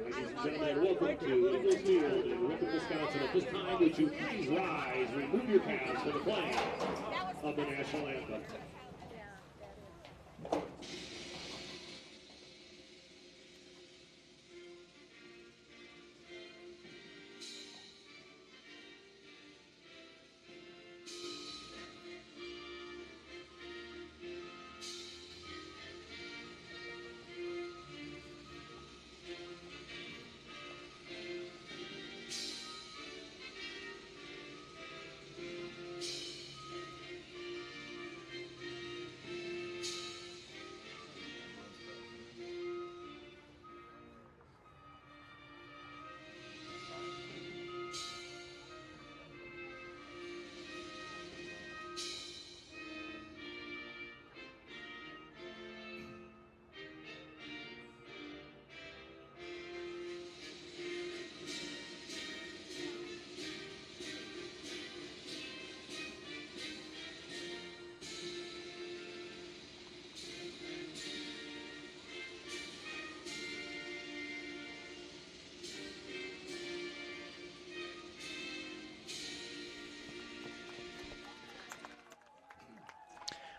Ladies and gentlemen, welcome to Ingalls Field in Ripon, Wisconsin. At this time, would you please rise, remove your caps for the playing of the national anthem.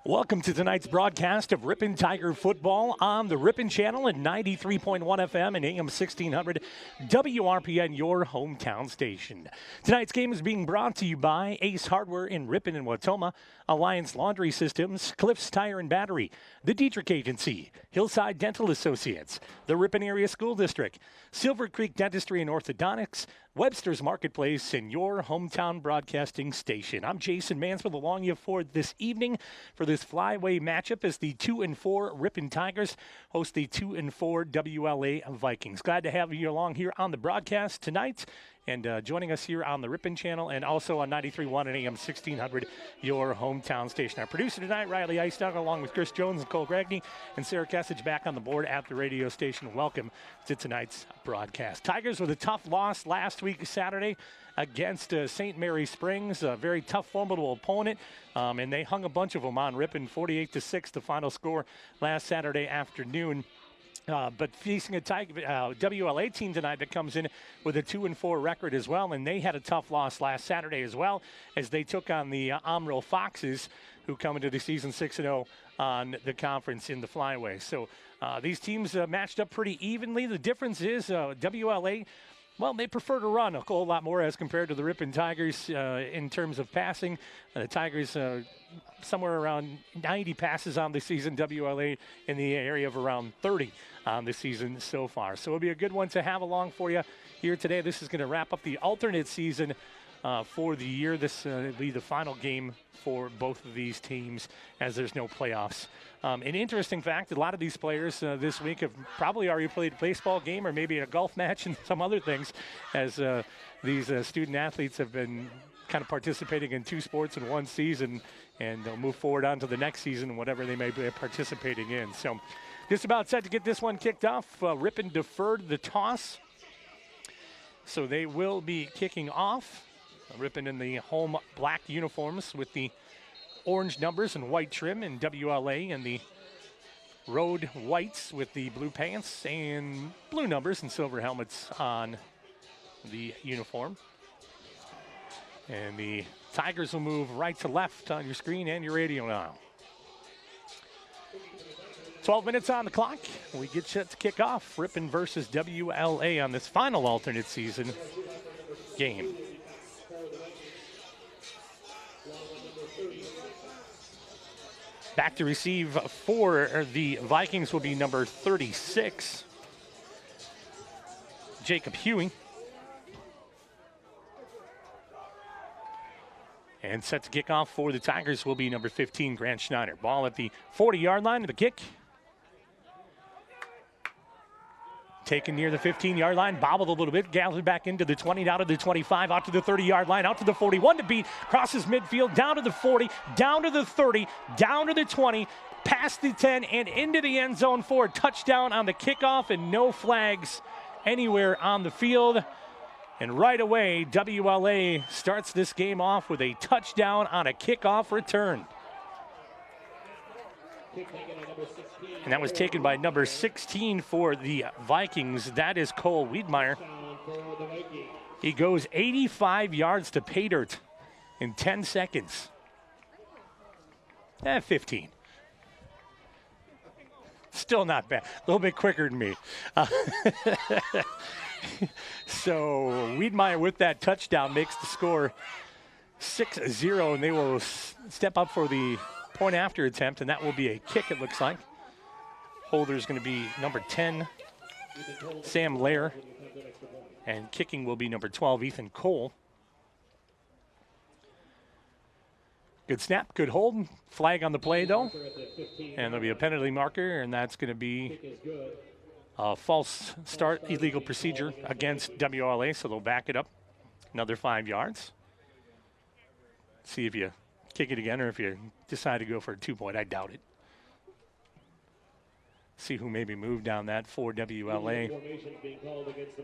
Welcome to tonight's broadcast of Ripon Tiger football on the Ripon channel at 93.1 FM and AM 1600 WRPN, your hometown station. Tonight's game is being brought to you by Ace Hardware in Ripon and Wautoma, Alliance Laundry Systems, Cliffs Tire and Battery, the Dietrich Agency, Hillside Dental Associates, the Ripon Area School District, Silver Creek Dentistry and Orthodontics, Webster's Marketplace, and your hometown broadcasting station. I'm Jason Mansfield along you for this evening for this flyway matchup as the 2-4 Ripon Tigers host the 2-4 WLA Vikings. Glad to have you along here on the broadcast tonight. And joining us here on the Ripon channel and also on 93.1 and AM 1600, your hometown station. Our producer tonight, Riley Eistog, along with Chris Jones and Cole Gragney, and Sarah Kessich back on the board at the radio station. Welcome to tonight's broadcast. Tigers with a tough loss last week, Saturday, against St. Mary Springs, a very tough, formidable opponent, and they hung a bunch of them on Ripon, 48-6, the final score last Saturday afternoon. But facing a WLA team tonight that comes in with a 2-4 record as well, and they had a tough loss last Saturday as well as they took on the Amarillo Foxes, who come into the season 6-0 on the conference in the flyway. So these teams matched up pretty evenly. The difference is WLA, well, they prefer to run a whole lot more as compared to the Ripon Tigers in terms of passing. The Tigers somewhere around 90 passes on the season, WLA in the area of around 30 on the season so far. So it'll be a good one to have along for you here today. This is going to wrap up the alternate season for the year. This will be the final game for both of these teams as there's no playoffs. An interesting fact, a lot of these players this week have probably already played a baseball game or maybe a golf match and some other things, as these student athletes have been kind of participating in two sports in one season, and they'll move forward on to the next season, whatever they may be participating in. So just about set to get this one kicked off. Ripon deferred the toss, so they will be kicking off. Ripon in the home black uniforms with the orange numbers and white trim, and WLA and the road whites with the blue pants and blue numbers and silver helmets on the uniform. And the Tigers will move right to left on your screen and your radio now. 12 minutes on the clock. We get set to kick off Ripon versus WLA on this final alternate season game. Back to receive for the Vikings will be number 36, Jacob Huey. And set to kick off for the Tigers will be number 15, Grant Schneider. Ball at the 40-yard line of the kick. Taken near the 15-yard line, bobbled a little bit, gathered back into the 20, out to the 25, out to the 30-yard line, out to the 41 to beat, crosses midfield, down to the 40, down to the 30, down to the 20, past the 10, and into the end zone for a touchdown on the kickoff, and no flags anywhere on the field. And right away, WLA starts this game off with a touchdown on a kickoff return. And that was taken by number 16 for the Vikings. That is Cole Wiedmeyer. He goes 85 yards to pay dirt in 10 seconds. 15. Still not bad. A little bit quicker than me. So Wiedmeyer with that touchdown makes the score 6-0, and they will step up for the point after attempt, and that will be a kick, it looks like. Holder's going to be number 10, Sam Lair, and kicking will be number 12, Ethan Cole. Good snap, good hold. Flag on the play, though. And there'll be a penalty marker, and that's going to be a false start, illegal procedure against WLA, so they'll back it up another 5 yards. See if you kick it again or if you decide to go for a 2-point. I doubt it. See who maybe moved down that for WLA.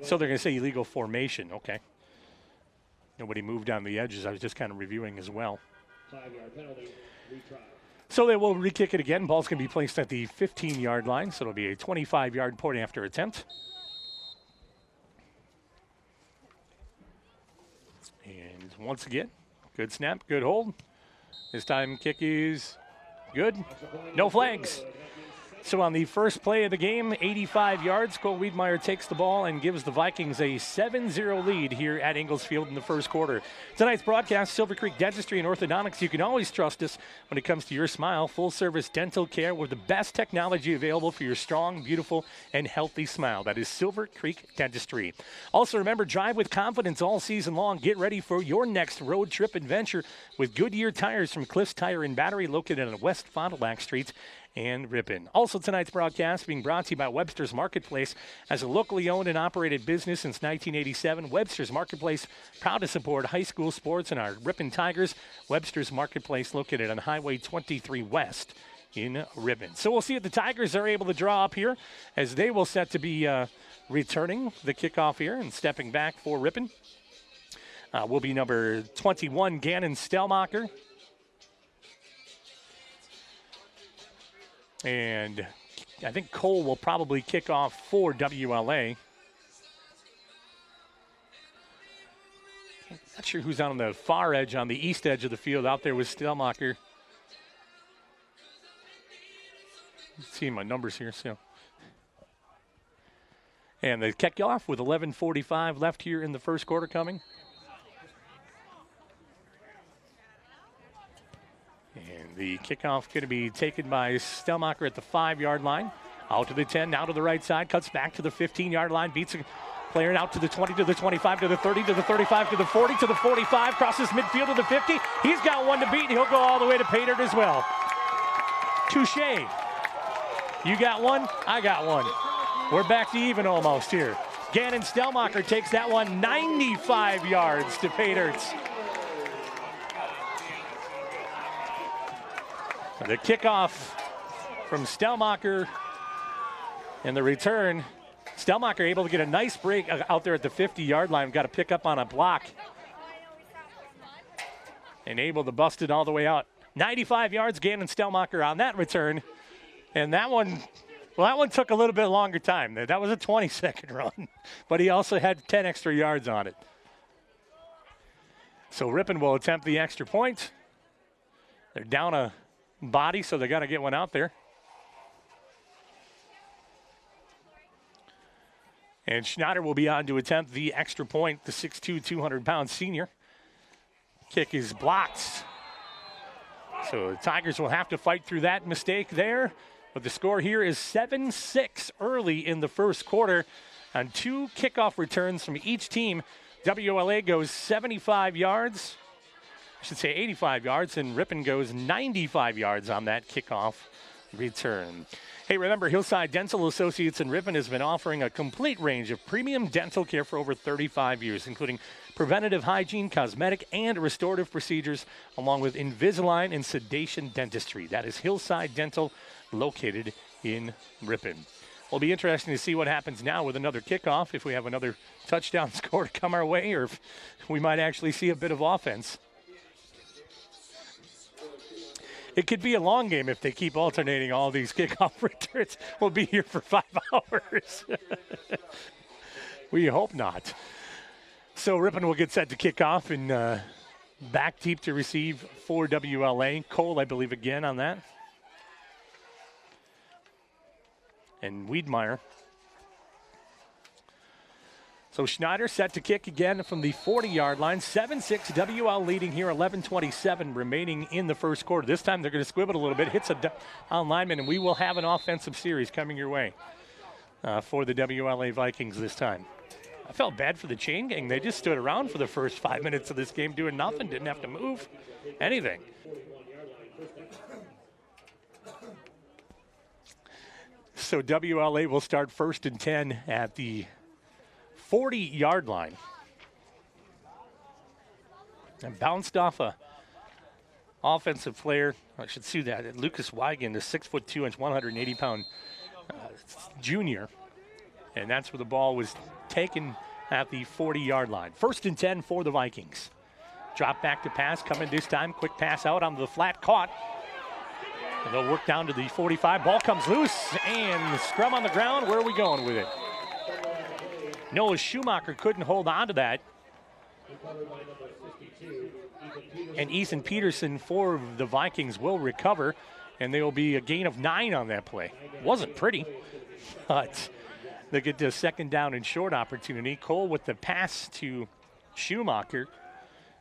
So they're going to say illegal formation. Okay. Nobody moved down the edges. I was just kind of reviewing as well. 5-yard penalty, retry. So they will re-kick it again. Ball's going to be placed at the 15-yard line, so it'll be a 25-yard point after attempt. And once again, good snap, good hold. This time kick is good. No flags. So on the first play of the game, 85 yards, Cole Wiedmeyer takes the ball and gives the Vikings a 7-0 lead here at Ingalls Field in the first quarter. Tonight's broadcast, Silver Creek Dentistry and Orthodontics. You can always trust us when it comes to your smile. Full-service dental care with the best technology available for your strong, beautiful, and healthy smile. That is Silver Creek Dentistry. Also, remember, drive with confidence all season long. Get ready for your next road trip adventure with Goodyear tires from Cliffs Tire and Battery, located on West Fond du Lac Street and Ripon. Also, tonight's broadcast being brought to you by Webster's Marketplace. As a locally owned and operated business since 1987, Webster's Marketplace proud to support high school sports and our Ripon Tigers. Webster's Marketplace located on Highway 23 West in Ripon. So we'll see if the Tigers are able to draw up here, as they will set to be returning the kickoff here and stepping back for Ripon. Will be number 21, Gannon Stellmacher. And I think Cole will probably kick off for WLA. Not sure who's on the far edge, on the east edge of the field. Out there with Stellmacher. See my numbers here. So, and the kickoff with 11:45 left here in the first quarter coming. And the kickoff going to be taken by Stellmacher at the 5-yard line. Out to the 10, now to the right side, cuts back to the 15-yard line, beats a player out to the 20, to the 25, to the 30, to the 35, to the 40, to the 45, crosses midfield to the 50. He's got one to beat, and he'll go all the way to pay dirt as well. Touche. You got one, I got one. We're back to even almost here. Gannon Stellmacher takes that one 95 yards to pay dirt. The kickoff from Stellmacher and the return. Stellmacher able to get a nice break out there at the 50-yard line. Got to pick up on a block. And able to bust it all the way out. 95 yards, Gannon Stellmacher on that return. And that one, well, that one took a little bit longer time. That was a 20-second run. But he also had 10 extra yards on it. So Ripon will attempt the extra point. They're down a body, so they got to get one out there. And Schneider will be on to attempt the extra point, the 6'2", 200-pound senior. Kick is blocked. So the Tigers will have to fight through that mistake there. But the score here is 7-6 early in the first quarter on 2 kickoff returns from each team. WLA goes 75 yards. I should say 85 yards, and Ripon goes 95 yards on that kickoff return. Hey, remember, Hillside Dental Associates in Ripon has been offering a complete range of premium dental care for over 35 years, including preventative hygiene, cosmetic, and restorative procedures, along with Invisalign and sedation dentistry. That is Hillside Dental, located in Ripon. It'll be interesting to see what happens now with another kickoff, if we have another touchdown score to come our way, or if we might actually see a bit of offense. It could be a long game if they keep alternating all these kickoff returns. We'll be here for 5 hours. We hope not. So Ripon will get set to kick off, and back deep to receive for WLA. Cole, I believe, again on that. And Wiedmeyer. So Schneider set to kick again from the 40-yard line. 7-6, WL leading here, 11:27 remaining in the first quarter. This time they're going to squib it a little bit, hits a down lineman, and we will have an offensive series coming your way for the WLA Vikings this time. I felt bad for the chain gang. They just stood around for the first 5 minutes of this game doing nothing, didn't have to move anything. So WLA will start 1st and 10 at the 40-yard line. And bounced off a offensive player. I should see that. Lucas Wigan, the 6'2", 180-pound junior. And that's where the ball was taken at the 40-yard line. 1st and 10 for the Vikings. Drop back to pass, coming this time. Quick pass out onto the flat, caught. And they'll work down to the 45. Ball comes loose and scrum on the ground. Where are we going with it? Noah Schumacher couldn't hold on to that. And Ethan Peterson for the Vikings will recover, and there will be a gain of 9 on that play. Wasn't pretty, but they get to a 2nd down and short opportunity. Cole with the pass to Schumacher,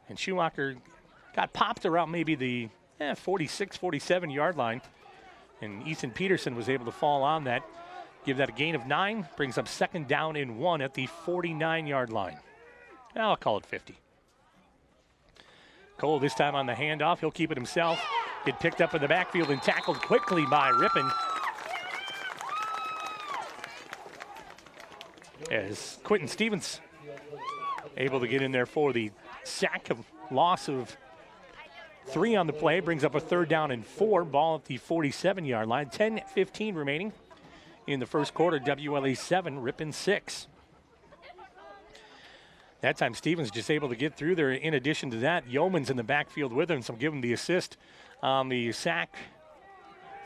and Schumacher got popped around maybe the 46, 47-yard line, and Ethan Peterson was able to fall on that, give that a gain of 9, brings up 2nd down and 1 at the 49-yard line. I'll call it 50. Cole this time on the handoff. He'll keep it himself. Get picked up in the backfield and tackled quickly by Ripon. As Quentin Stevens able to get in there for the sack, of loss of 3 on the play, brings up a 3rd down and 4. Ball at the 47-yard line. 10-15 remaining in the first quarter. WLA 7, Ripon 6. That time Stevens just able to get through there. In addition to that, Yeoman's in the backfield with him, so give him the assist on the sack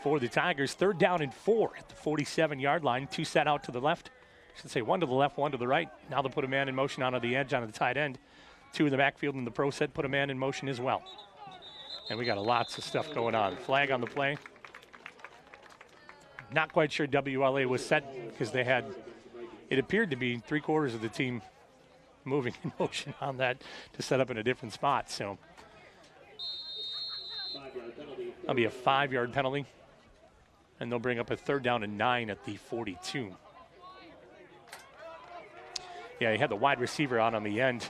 for the Tigers. 3rd down and 4 at the 47-yard line. 2 set out to the left. I should say 1 to the left, 1 to the right. Now they'll put a man in motion onto the edge, onto the tight end. 2 in the backfield, and the pro set put a man in motion as well. And we got lots of stuff going on. Flag on the play. Not quite sure WLA was set because they had, it appeared to be 3/4 of the team moving in motion on that to set up in a different spot. So that'll be a 5-yard penalty. And they'll bring up a 3rd down and 9 at the 42. Yeah, he had the wide receiver out on the end.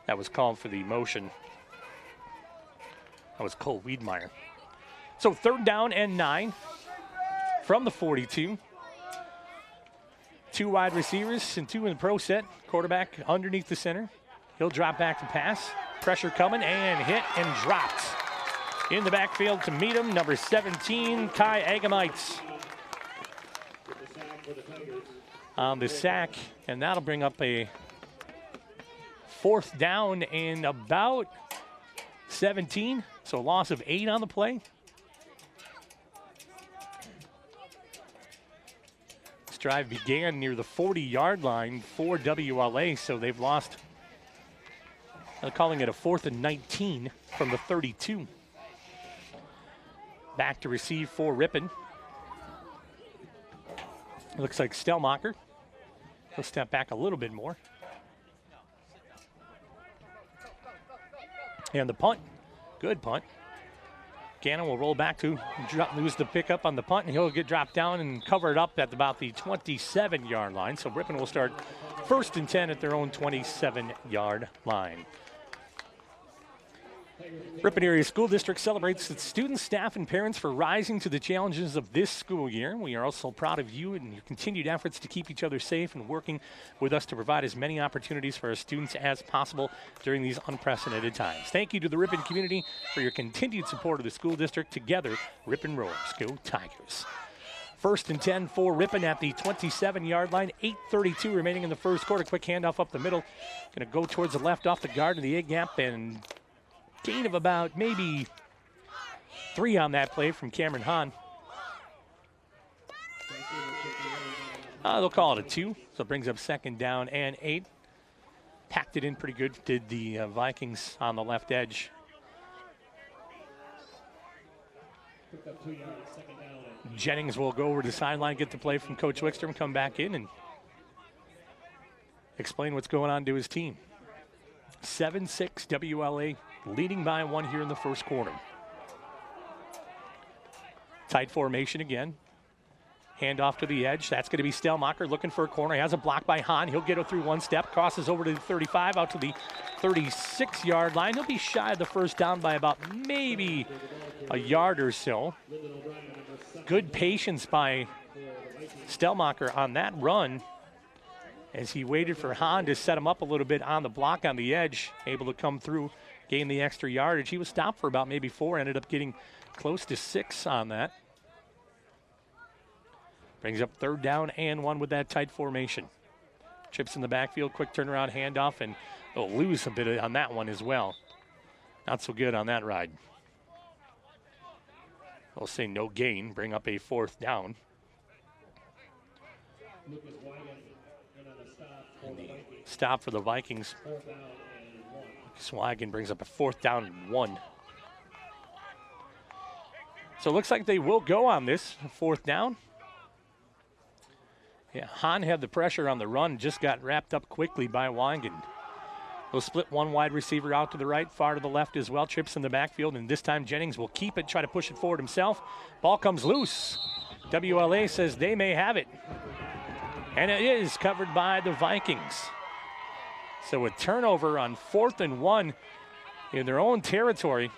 That was called for the motion. That was Cole Wiedmeyer. So 3rd down and 9 from the 42. 2 wide receivers and 2 in the pro set. Quarterback underneath the center. He'll drop back to pass. Pressure coming and hit and dropped. In the backfield to meet him, number 17, Kai Agamites. On the sack, and that'll bring up a 4th down and about 17. So a loss of 8 on the play. This drive began near the 40-yard line for WLA, so they've lost, they're calling it a 4th and 19 from the 32. Back to receive for Ripon. It looks like Stellmacher. He'll step back a little bit more. And the punt. Good punt. Gannon will roll back to lose the pickup on the punt, and he'll get dropped down and cover it up at about the 27-yard line. So Ripon will start 1st and 10 at their own 27-yard line. Ripon Area School District celebrates its students, staff, and parents for rising to the challenges of this school year. We are also proud of you and your continued efforts to keep each other safe and working with us to provide as many opportunities for our students as possible during these unprecedented times. Thank you to the Ripon community for your continued support of the school district. Together, Ripon Roars. Go Tigers. First and 10 for Ripon at the 27-yard line. 8:32 remaining in the first quarter. Quick handoff up the middle. Going to go towards the left off the guard in the A-gap, and gain of about maybe 3 on that play from Cameron Hahn. They'll call it a 2, so it brings up second down and 8. Packed it in pretty good, did the Vikings on the left edge. Jennings will go over to the sideline, get the play from Coach Wickstrom, come back in and explain what's going on to his team. 7-6 WLA, leading by 1 here in the first quarter. Tight formation again. Hand off to the edge. That's going to be Stellmacher looking for a corner. He has a block by Hahn. He'll get it through one step. Crosses over to the 35, out to the 36-yard line. He'll be shy of the first down by about maybe a yard or so. Good patience by Stellmacher on that run as he waited for Hahn to set him up a little bit on the block on the edge. Able to come through, gain the extra yardage. He was stopped for about maybe 4. Ended up getting close to 6 on that. Brings up third down and 1 with that tight formation. Chips in the backfield, quick turnaround handoff, and they'll lose a bit on that one as well. Not so good on that ride. They'll say no gain, bring up a 4th down. And the stop for the Vikings. Swagan brings up a 4th down and 1. So it looks like they will go on this 4th down. Yeah, Hahn had the pressure on the run, just got wrapped up quickly by Wangen. They'll split one wide receiver out to the right, far to the left as well. Trips in the backfield, and this time Jennings will keep it, try to push it forward himself. Ball comes loose. WLA says they may have it. And it is covered by the Vikings. So a turnover on 4th and 1 in their own territory.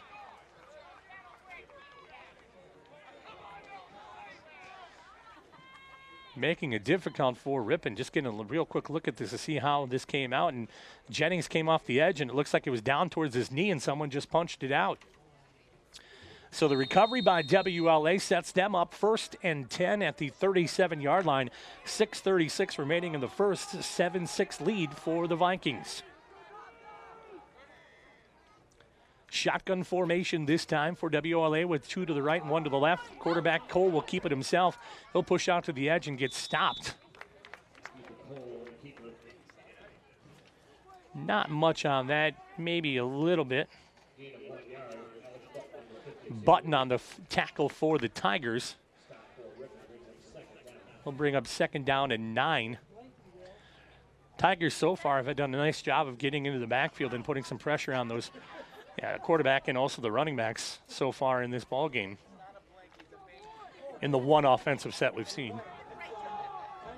Making it difficult for Ripon. Just getting a real quick look at this to see how this came out. And Jennings came off the edge, and it looks like it was down towards his knee, and someone just punched it out. So the recovery by WLA sets them up 1st and 10 at the 37-yard line. 6:36 remaining in the first. 7-6 lead for the Vikings. Shotgun formation this time for WLA with 2 to the right and 1 to the left. Quarterback Cole will keep it himself. He'll push out to the edge and get stopped. Not much on that, maybe a little bit. Button on the tackle for the Tigers. We'll bring up second down and 9. Tigers so far have done a nice job of getting into the backfield and putting some pressure on those quarterback and also the running backs so far in this ball game. In the one offensive set we've seen.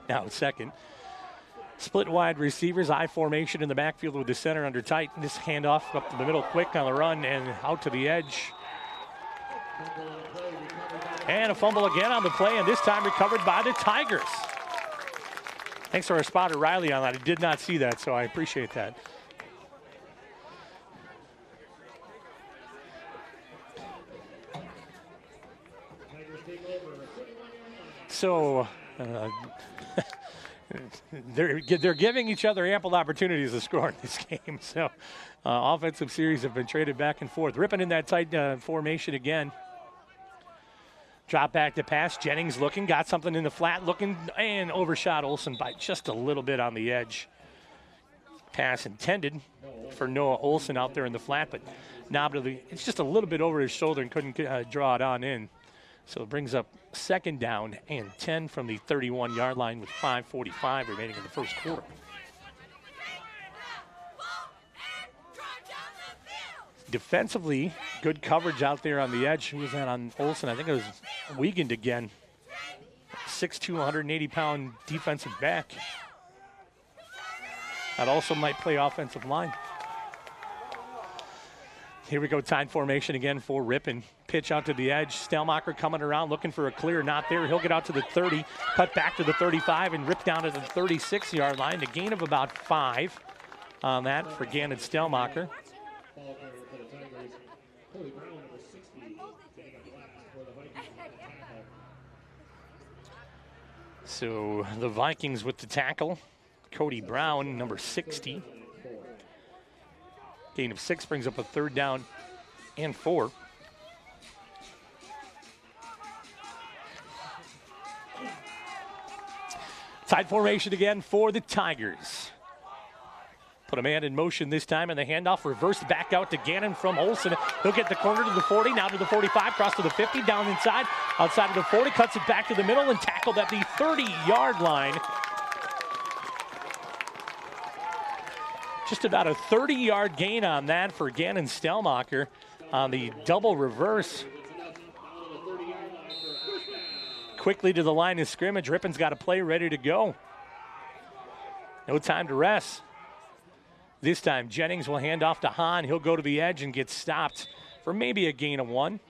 Now second. Split wide receivers, I formation in the backfield with the center under tight. This handoff up to the middle quick on the run and out to the edge. And a fumble again on the play, and this time recovered by the Tigers. Thanks to our spotter Riley on that. I did not see that, so I appreciate that. So they're giving each other ample opportunities to score in this game. So offensive series have been traded back and forth. Ripon in that tight formation again. Drop back to pass. Jennings looking, got something in the flat, looking, and overshot Olsen by just a little bit on the edge. Pass intended for Noah Olsen out there in the flat, but it's just a little bit over his shoulder and couldn't draw it on in. So it brings up second down and 10 from the 31-yard line with 5:45 remaining in the first quarter. Defensively, good coverage out there on the edge. Who was that on Olsen? I think it was Wiegand again. 6'2", 180-pound defensive back. That also might play offensive line. Here we go, tight formation again for Ripon. Pitch out to the edge. Stellmacher coming around, looking for a clear. Not there. He'll get out to the 30, cut back to the 35, and rip down to the 36-yard line. A gain of about 5 on that for Gannon Stellmacher. So the Vikings with the tackle. Cody Brown, number 60. Gain of 6 brings up a 3rd down and 4. Tight formation again for the Tigers. Put a man in motion this time, and the handoff reversed back out to Gannon from Olsen. He'll get the corner to the 40, now to the 45, cross to the 50, down inside, outside of the 40, cuts it back to the middle and tackled at the 30-yard line. Just about a 30-yard gain on that for Gannon Stelmacher on the double reverse. Quickly to the line of scrimmage. Ripon's got a play ready to go. No time to rest. This time, Jennings will hand off to Hahn. He'll go to the edge and get stopped for maybe a gain of 1.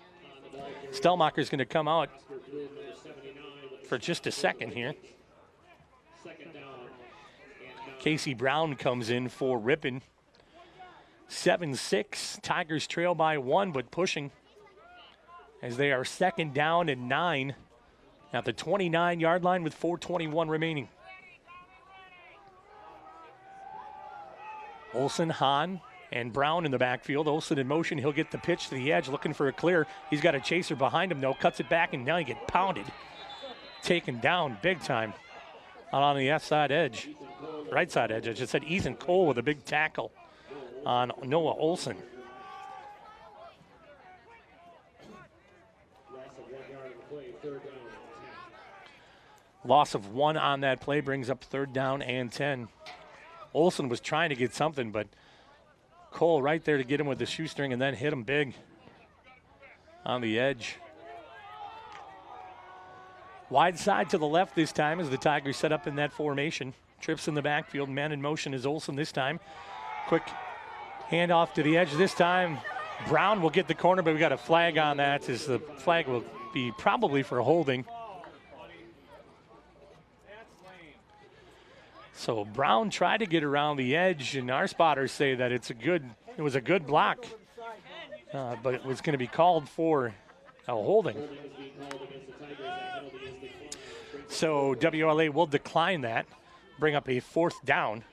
Stelmacher's going to come out for just a second here. Casey Brown comes in for Ripon. 7-6. Tigers trail by 1, but pushing as they are 2nd down and 9 at the 29-yard line with 4:21 remaining. Olsen, Hahn, and Brown in the backfield. Olsen in motion. He'll get the pitch to the edge, looking for a clear. He's got a chaser behind him, though. Cuts it back, and now he gets pounded. Taken down big time out on the side edge. Right side edge. I just said Ethan Cole with a big tackle on Noah Olsen. Loss of 1 on that play brings up 3rd down and 10. Olsen was trying to get something, but Cole right there to get him with the shoestring and then hit him big on the edge. Wide side to the left this time as the Tigers set up in that formation. Trips in the backfield. Man in motion is Olsen this time. Quick handoff to the edge this time. Brown will get the corner, but we got a flag on that as the flag will be probably for holding. So Brown tried to get around the edge, and our spotters say that it was a good block, but it was going to be called for a holding. So WLA will decline that, bring up a 4th down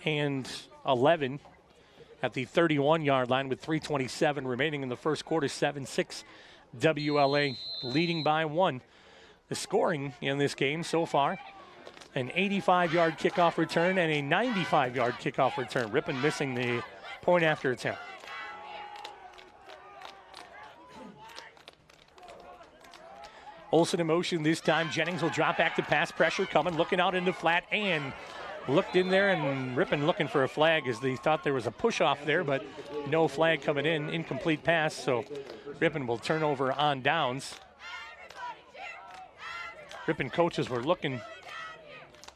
and 11 at the 31-yard line with 3:27 remaining in the first quarter. 7-6 WLA leading by 1. The scoring in this game so far: an 85-yard kickoff return and a 95-yard kickoff return. Ripon missing the point after attempt. Olsen in motion this time. Jennings will drop back to pass. Pressure coming, looking out into flat and looked in there, and Ripon looking for a flag as they thought there was a push off there, but no flag coming in. Incomplete pass, so Ripon will turn over on downs. Ripon coaches were looking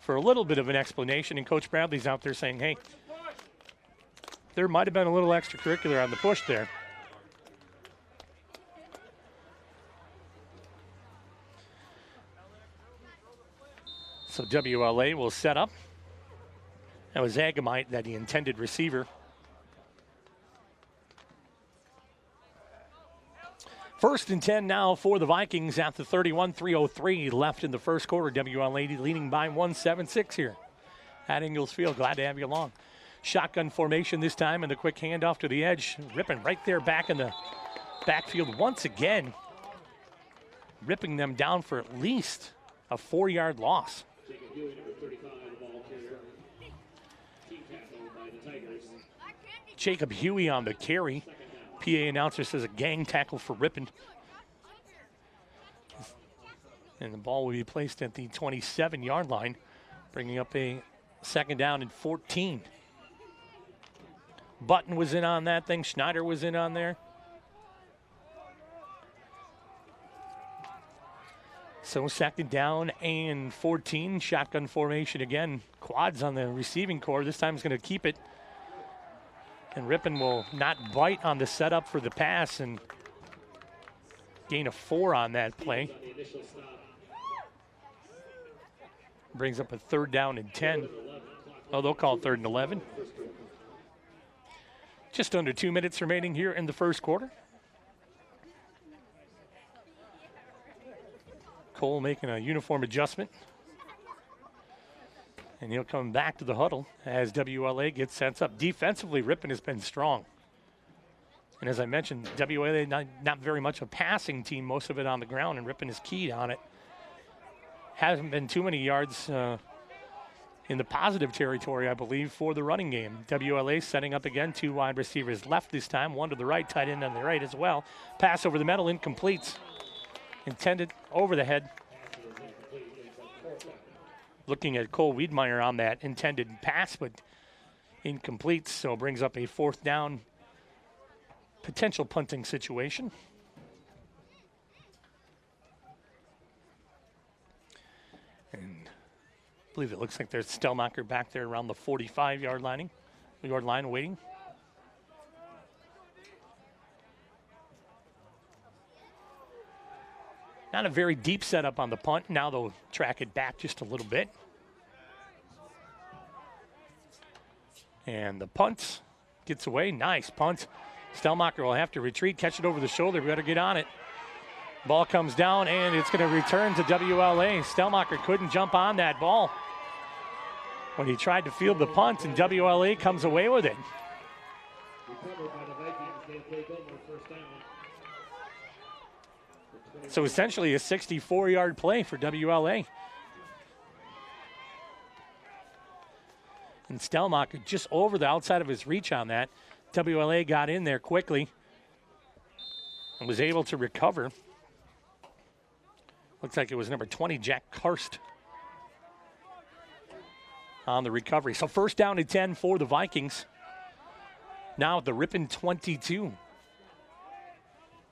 for a little bit of an explanation, and Coach Bradley's out there saying, hey, there might have been a little extracurricular on the push there. So WLA will set up. That was Agamite, that the intended receiver. First and 10 now for the Vikings at the 31, 3:03 left in the first quarter. WLA leading by 1, 7-6 here at Ingalls Field. Glad to have you along. Shotgun formation this time, and the quick handoff to the edge. Ripon right there back in the backfield once again, ripping them down for at least a 4-yard loss. Jacob Huey on the carry. PA announcer says a gang tackle for Ripon. And the ball will be placed at the 27-yard line, bringing up a 2nd down and 14. Button was in on that thing. Schneider was in on there. So 2nd down and 14. Shotgun formation again. Quads on the receiving core. This time is going to keep it. And Ripon will not bite on the setup for the pass and gain a 4 on that play. Brings up a 3rd down and 10. Oh, they'll call it 3rd and 11. Just under 2 minutes remaining here in the first quarter. Cole making a uniform adjustment. And he'll come back to the huddle as WLA gets sets up. Defensively, Ripon has been strong. And as I mentioned, WLA not very much a passing team, most of it on the ground, and Ripon is keyed on it. Hasn't been too many yards in the positive territory, I believe, for the running game. WLA setting up again, 2 wide receivers left this time, 1 to the right, tight end on the right as well. Pass over the middle, incomplete. Intended over the head. Looking at Cole Wiedmeyer on that intended pass, but incomplete, so brings up a 4th down potential punting situation. And I believe it looks like there's Stellmacher back there around the 45-yard line waiting. Not a very deep setup on the punt. Now they'll track it back just a little bit. And the punt gets away. Nice punt. Stellmacher will have to retreat, catch it over the shoulder. We got to get on it. Ball comes down, and it's going to return to WLA. Stellmacher couldn't jump on that ball when he tried to field the punt, and WLA comes away with it. So essentially a 64-yard play for WLA. And Stellmacher just over the outside of his reach on that. WLA got in there quickly and was able to recover. Looks like it was number 20, Jack Karst, on the recovery. So 1st down and 10 for the Vikings. Now at the Ripon 22.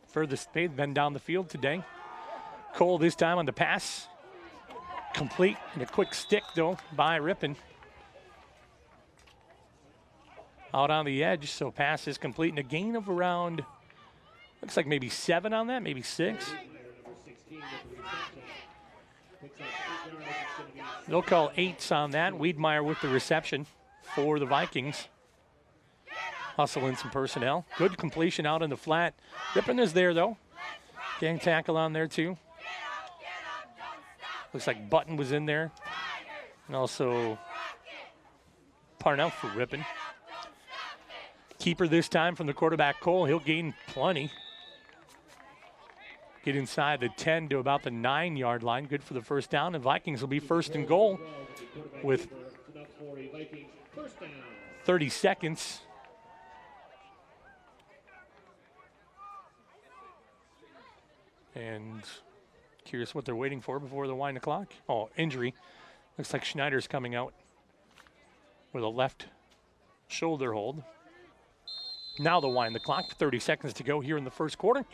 Furthest they've been down the field today. Cole this time on the pass. Complete and a quick stick, though, by Ripon. Out on the edge, so pass is complete, and a gain of around, looks like maybe 7 on that, maybe 6. They'll call 8s on that. Wiedmeyer with the reception for the Vikings. Hustle in some personnel. Good completion out in the flat. Ripon is there, though. Gang tackle on there, too. Looks like Button was in there. And also Parnell for Ripon. Keeper this time from the quarterback, Cole. He'll gain plenty. Get inside the 10 to about the 9-yard line. Good for the 1st down. And Vikings will be 1st and goal with 30 seconds. And curious what they're waiting for before the wind the clock. Oh, injury. Looks like Schneider's coming out with a left shoulder hold. Now they'll wind the clock. 30 seconds to go here in the 1st quarter.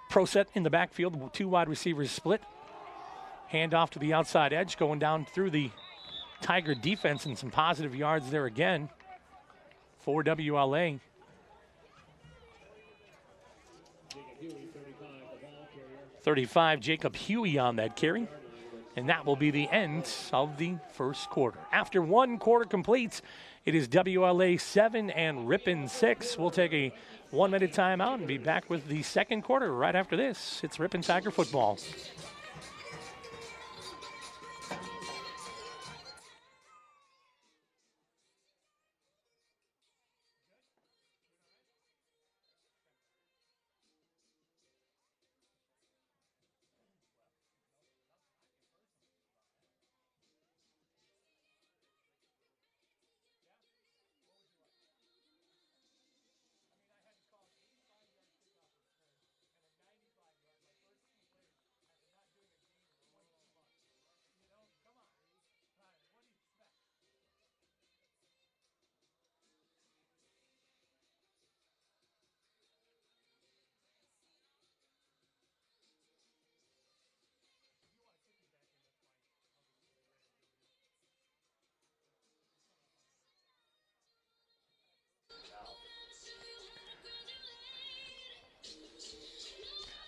Pro set in the backfield. 2 wide receivers split. Hand off to the outside edge. Going down through the Tiger defense, and some positive yards there again for WLA. 35, Jacob Huey on that carry. And that will be the end of the 1st quarter. After 1 quarter completes, it is WLA 7 and Ripon 6. We'll take a 1-minute timeout and be back with the 2nd quarter right after this. It's Ripon Tiger football.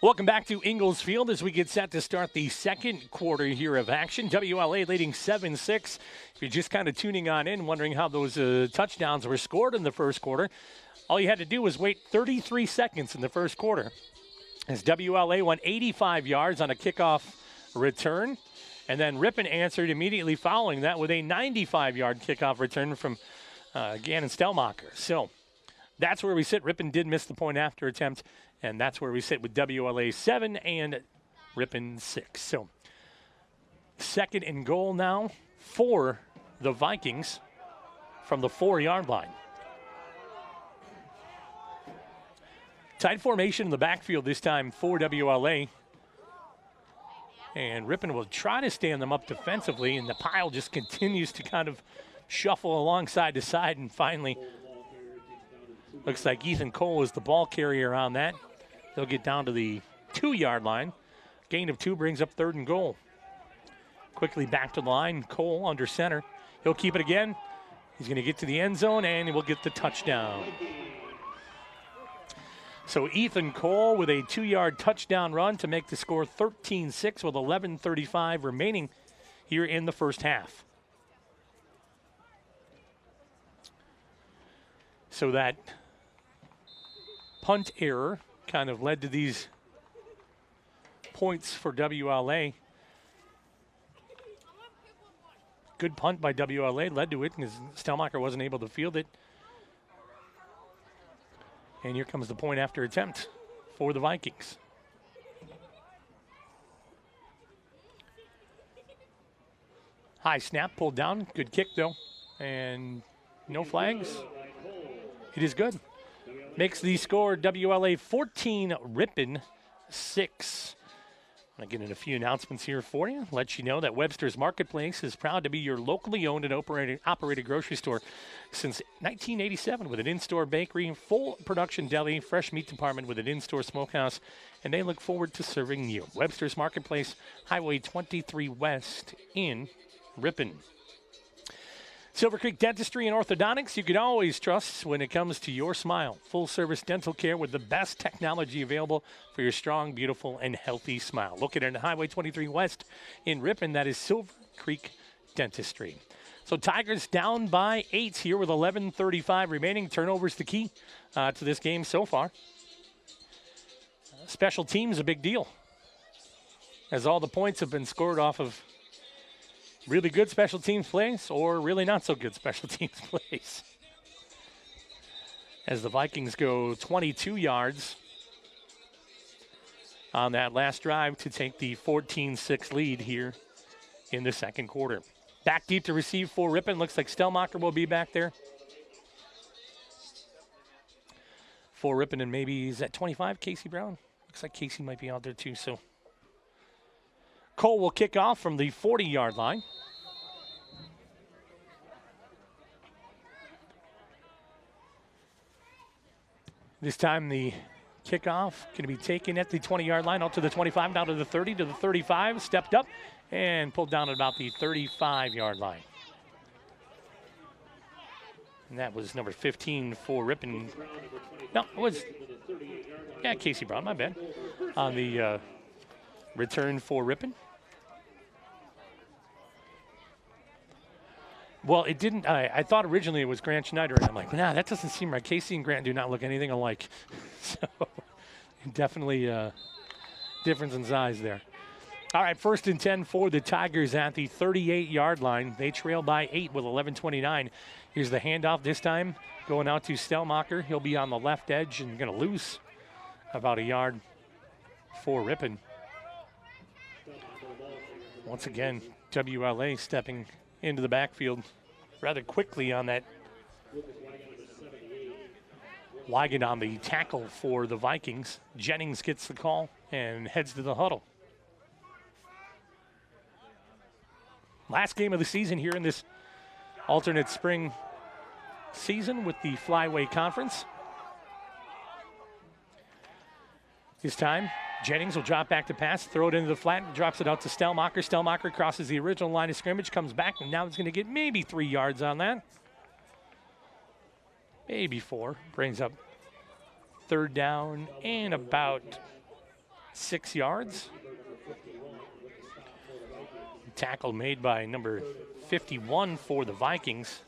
Welcome back to Ingalls Field as we get set to start the 2nd quarter here of action. WLA leading 7-6. If you're just kind of tuning on in, wondering how those touchdowns were scored in the 1st quarter, all you had to do was wait 33 seconds in the 1st quarter. as WLA went 85 yards on a kickoff return. And then Ripon answered immediately following that with a 95-yard kickoff return from Gannon Stellmacher. So that's where we sit. Ripon did miss the point after attempt, and that's where we sit with WLA 7 and Ripon 6. So 2nd and goal now for the Vikings from the 4-yard line. Tight formation in the backfield this time for WLA. And Ripon will try to stand them up defensively, and the pile just continues to kind of shuffle along side to side, and finally looks like Ethan Cole is the ball carrier on that. They'll get down to the 2-yard line. Gain of 2 brings up 3rd and goal. Quickly back to the line, Cole under center. He'll keep it again. He's going to get to the end zone, and he will get the touchdown. So Ethan Cole with a 2-yard touchdown run to make the score 13-6 with 11:35 remaining here in the first half. So that punt error kind of led to these points for WLA. Good punt by WLA led to it because Stellmacher wasn't able to field it. And here comes the point after attempt for the Vikings. High snap, pulled down. Good kick, though. And no flags. It is good. Makes the score WLA 14, Ripon 6. I'm going to get in a few announcements here for you. Let you know that Webster's Marketplace is proud to be your locally owned and operated grocery store since 1987 with an in-store bakery, full production deli, fresh meat department with an in-store smokehouse, and they look forward to serving you. Webster's Marketplace, Highway 23 West in Ripon. Silver Creek Dentistry and Orthodontics, you can always trust when it comes to your smile. Full-service dental care with the best technology available for your strong, beautiful, and healthy smile. Located on Highway 23 West in Ripon, that is Silver Creek Dentistry. So Tigers down by 8 here with 11:35 remaining. Turnovers the key to this game so far. Special teams a big deal, as all the points have been scored off of really good special teams plays or really not so good special teams plays. As the Vikings go 22 yards on that last drive to take the 14-6 lead here in the second quarter. Back deep to receive for Ripon. Looks like Stellmacher will be back there for Ripon, and maybe is that 25, Casey Brown? Looks like Casey might be out there too, so Cole will kick off from the 40-yard line. This time the kickoff going to be taken at the 20-yard line, out to the 25, down to the 30, to the 35, stepped up and pulled down at about the 35-yard line. And that was number 15 for Ripon. No, it was, yeah, Casey Brown, my bad, on the return for Ripon. Well, it didn't. I thought originally it was Grant Schneider, and I'm like, nah, that doesn't seem right. Casey and Grant do not look anything alike. So definitely difference in size there. All right, 1st and 10 for the Tigers at the 38-yard line. They trail by 8 with 11:29. Here's the handoff this time, going out to Stellmacher. He'll be on the left edge and going to lose about a yard for Ripon. Once again, WLA stepping into the backfield rather quickly on that Wigan on the tackle for the Vikings. Jennings gets the call and heads to the huddle. Last game of the season here in this alternate spring season with the Flyway Conference. This time, Jennings will drop back to pass, throw it into the flat, drops it out to Stellmacher. Stellmacher crosses the original line of scrimmage, comes back, and now he's going to get maybe 3 yards on that. Maybe 4. Brings up 3rd down and about 6 yards. Tackle made by number 51 for the Vikings,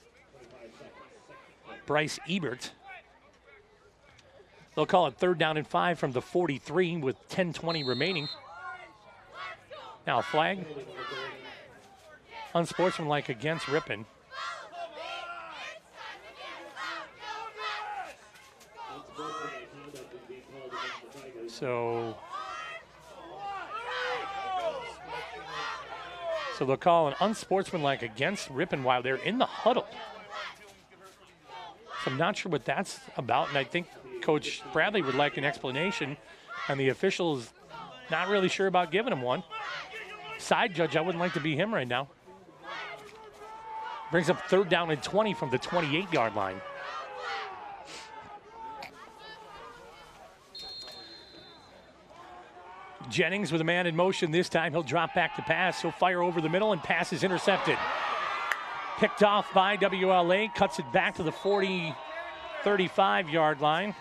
Bryce Ebert. They'll call it 3rd down and 5 from the 43 with 10:20 remaining. Now a flag. Unsportsmanlike against Ripon. So they'll call an unsportsmanlike against Ripon while they're in the huddle. So I'm not sure what that's about, and I think Coach Bradley would like an explanation, and the official's not really sure about giving him one. Side judge, I wouldn't like to be him right now. Brings up 3rd down and 20 from the 28-yard line. Jennings with a man in motion this time. He'll drop back to pass. He'll fire over the middle, and pass is intercepted. Picked off by WLA. Cuts it back to the 35-yard line.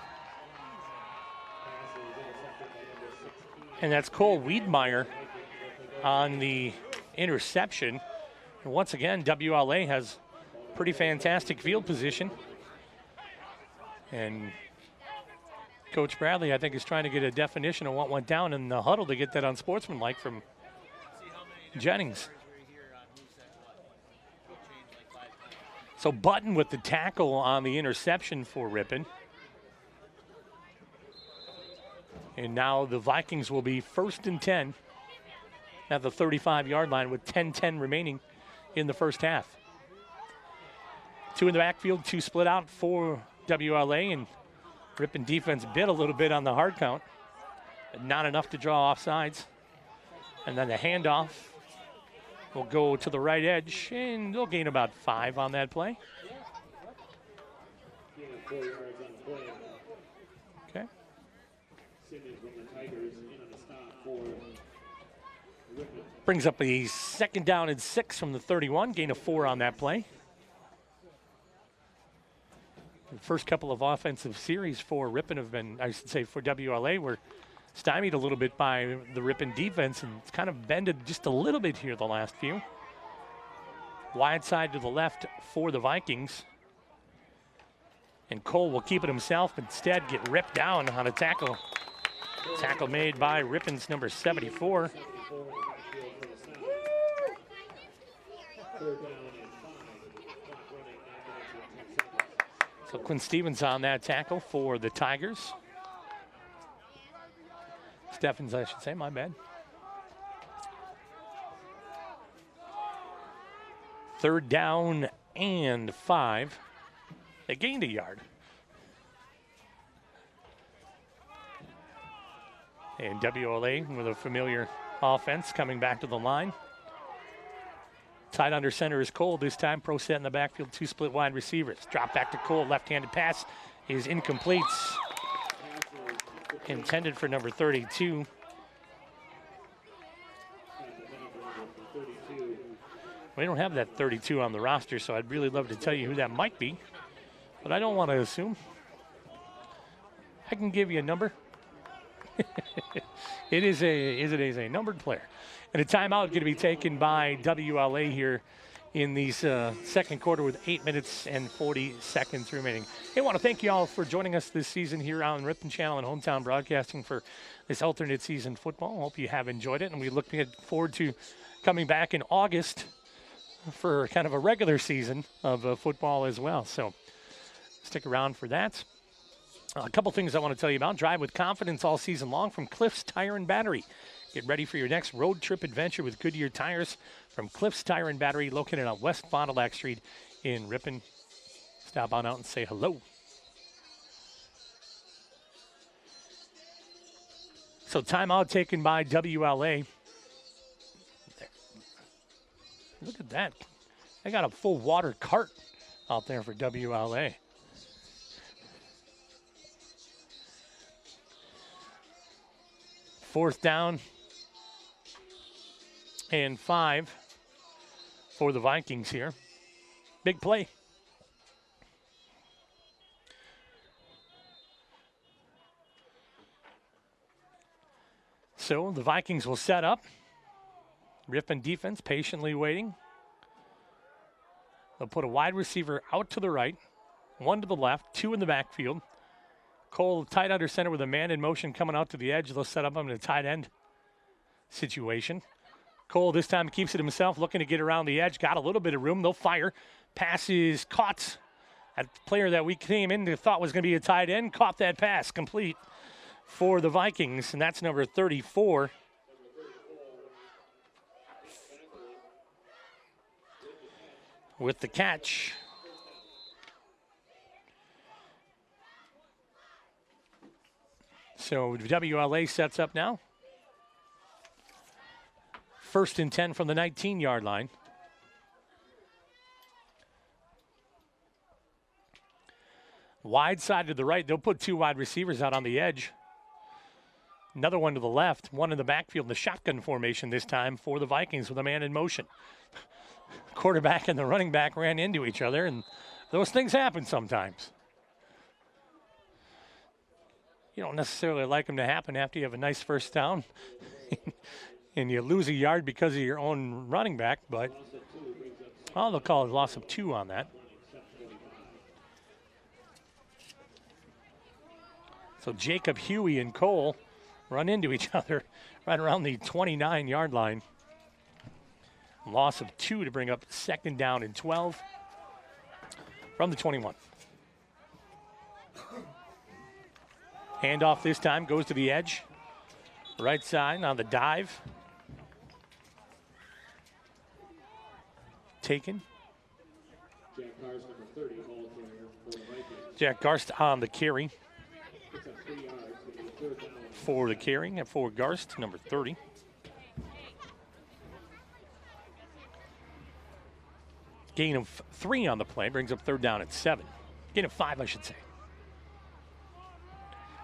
And that's Cole Wiedmeyer on the interception. And once again, WLA has pretty fantastic field position. And Coach Bradley, I think, is trying to get a definition of what went down in the huddle to get that unsportsmanlike from Jennings. So Button with the tackle on the interception for Ripon. And now the Vikings will be 1st and 10 at the 35-yard line with 10:10 remaining in the first half. 2 in the backfield, 2 split out for WLA, and Ripon defense bit a little bit on the hard count, but not enough to draw off sides. And then the handoff will go to the right edge, and they'll gain about 5 on that play. Okay. Brings up a 2nd down and 6 from the 31, gain of 4 on that play. The first couple of offensive series for Ripon have been, I should say, for WLA, were stymied a little bit by the Ripon defense, and it's kind of bended just a little bit here the last few. Wide side to the left for the Vikings. And Cole will keep it himself, but instead get ripped down on a tackle. Tackle made by Ripon's number 74. So Quinn Stevens on that tackle for the Tigers. Steffens, I should say, my bad. 3rd down and 5. They gained a yard. And WLA with a familiar offense coming back to the line. Tight under center is Cole this time. Pro set in the backfield, 2 split wide receivers. Drop back to Cole. Left-handed pass is incomplete. Intended for number 32. We don't have that 32 on the roster, so I'd really love to tell you who that might be, but I don't want to assume. I can give you a number. It is a numbered player. And a timeout going to be taken by WLA here in the second quarter with 8 minutes and 40 seconds remaining. Hey, I want to thank you all for joining us this season here on Ripon Channel and Hometown Broadcasting for this alternate season football. Hope you have enjoyed it, and we look forward to coming back in August for kind of a regular season of football as well. So stick around for that. A couple things I want to tell you about. Drive with confidence all season long from Cliff's Tire and Battery. Get ready for your next road trip adventure with Goodyear tires from Cliff's Tire and Battery, located on West Fond du Lac Street in Ripon. Stop on out and say hello. So timeout taken by WLA. Look at that. They got a full water cart out there for WLA. Fourth down and 5 for the Vikings here. Big play. So the Vikings will set up. Ripon defense patiently waiting. They'll put a wide receiver out to the right, 1 to the left, 2 in the backfield. Cole tight under center with a man in motion coming out to the edge. They'll set up him in a tight end situation. Cole this time keeps it himself, looking to get around the edge. Got a little bit of room. They'll fire. Pass is caught. A player that we came in and thought was going to be a tight end caught that pass complete for the Vikings, and that's number 34. With the catch. So WLA sets up now. 1st and 10 from the 19-yard line. Wide side to the right. They'll put 2 wide receivers out on the edge. Another one to the left. One in the backfield. The shotgun formation this time for the Vikings with a man in motion. Quarterback and the running back ran into each other, and those things happen sometimes. You don't necessarily like them to happen after you have a nice first down and you lose a yard because of your own running back, but they'll call it a loss of 2 on that. So Jacob Huey and Cole run into each other right around the 29-yard line. Loss of 2 to bring up 2nd down and 12 from the 21. Handoff this time goes to the edge. Right side on the dive. Taken. Jack Garst on the carry. For the carry and for Garst, number 30. Gain of 3 on the play brings up 3rd down and 7. Gain of 5, I should say.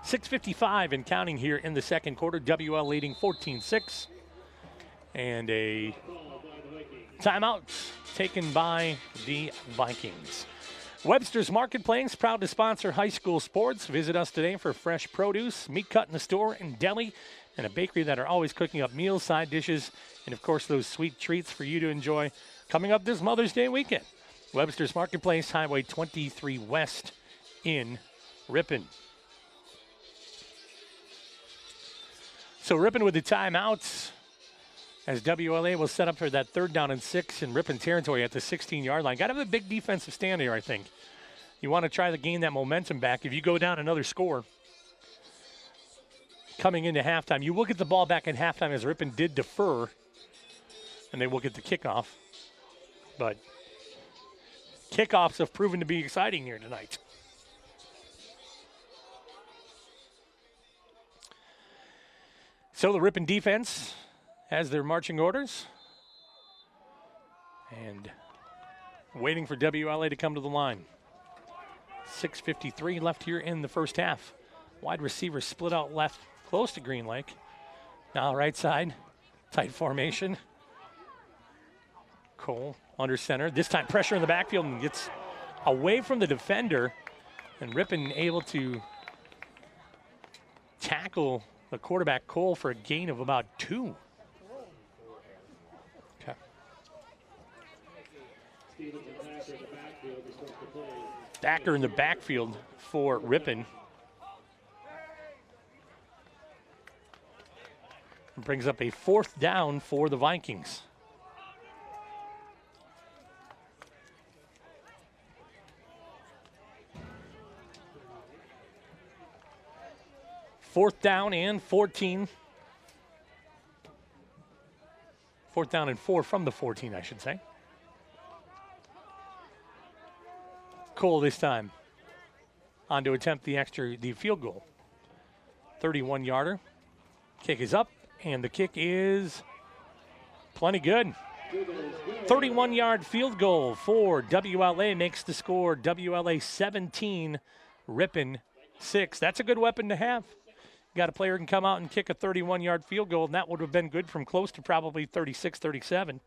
6:55 and counting here in the second quarter. WL leading 14-6. And a timeout taken by the Vikings. Webster's Marketplace, proud to sponsor high school sports. Visit us today for fresh produce, meat cut in the store, and deli, and a bakery that are always cooking up meals, side dishes, and of course those sweet treats for you to enjoy coming up this Mother's Day weekend. Webster's Marketplace, Highway 23 West in Ripon. So Ripon with the timeouts as WLA will set up for that 3rd down and 6 in Ripon territory at the 16-yard line. Got to have a big defensive stand here, I think. You want to try to gain that momentum back. If you go down another score coming into halftime, you will get the ball back at halftime as Ripon did defer, and they will get the kickoff. But kickoffs have proven to be exciting here tonight. So the Ripon defense has their marching orders and waiting for WLA to come to the line. 6:53 left here in the first half. Wide receiver split out left close to Green Lake. Now right side, tight formation. Cole under center. This time pressure in the backfield and gets away from the defender. And Ripon able to tackle the quarterback Cole for a gain of about 2. Okay. Thacker in the backfield for Ripon. Brings up a 4th down for the Vikings. Fourth down and 14. 4th down and 4 from the 14, I should say. Cole this time on to attempt the field goal. 31-yarder. Kick is up, and the kick is plenty good. 31-yard field goal for WLA makes the score WLA 17, Ripon 6. That's a good weapon to have. Got a player who can come out and kick a 31-yard field goal, and that would have been good from close to probably 36, 37.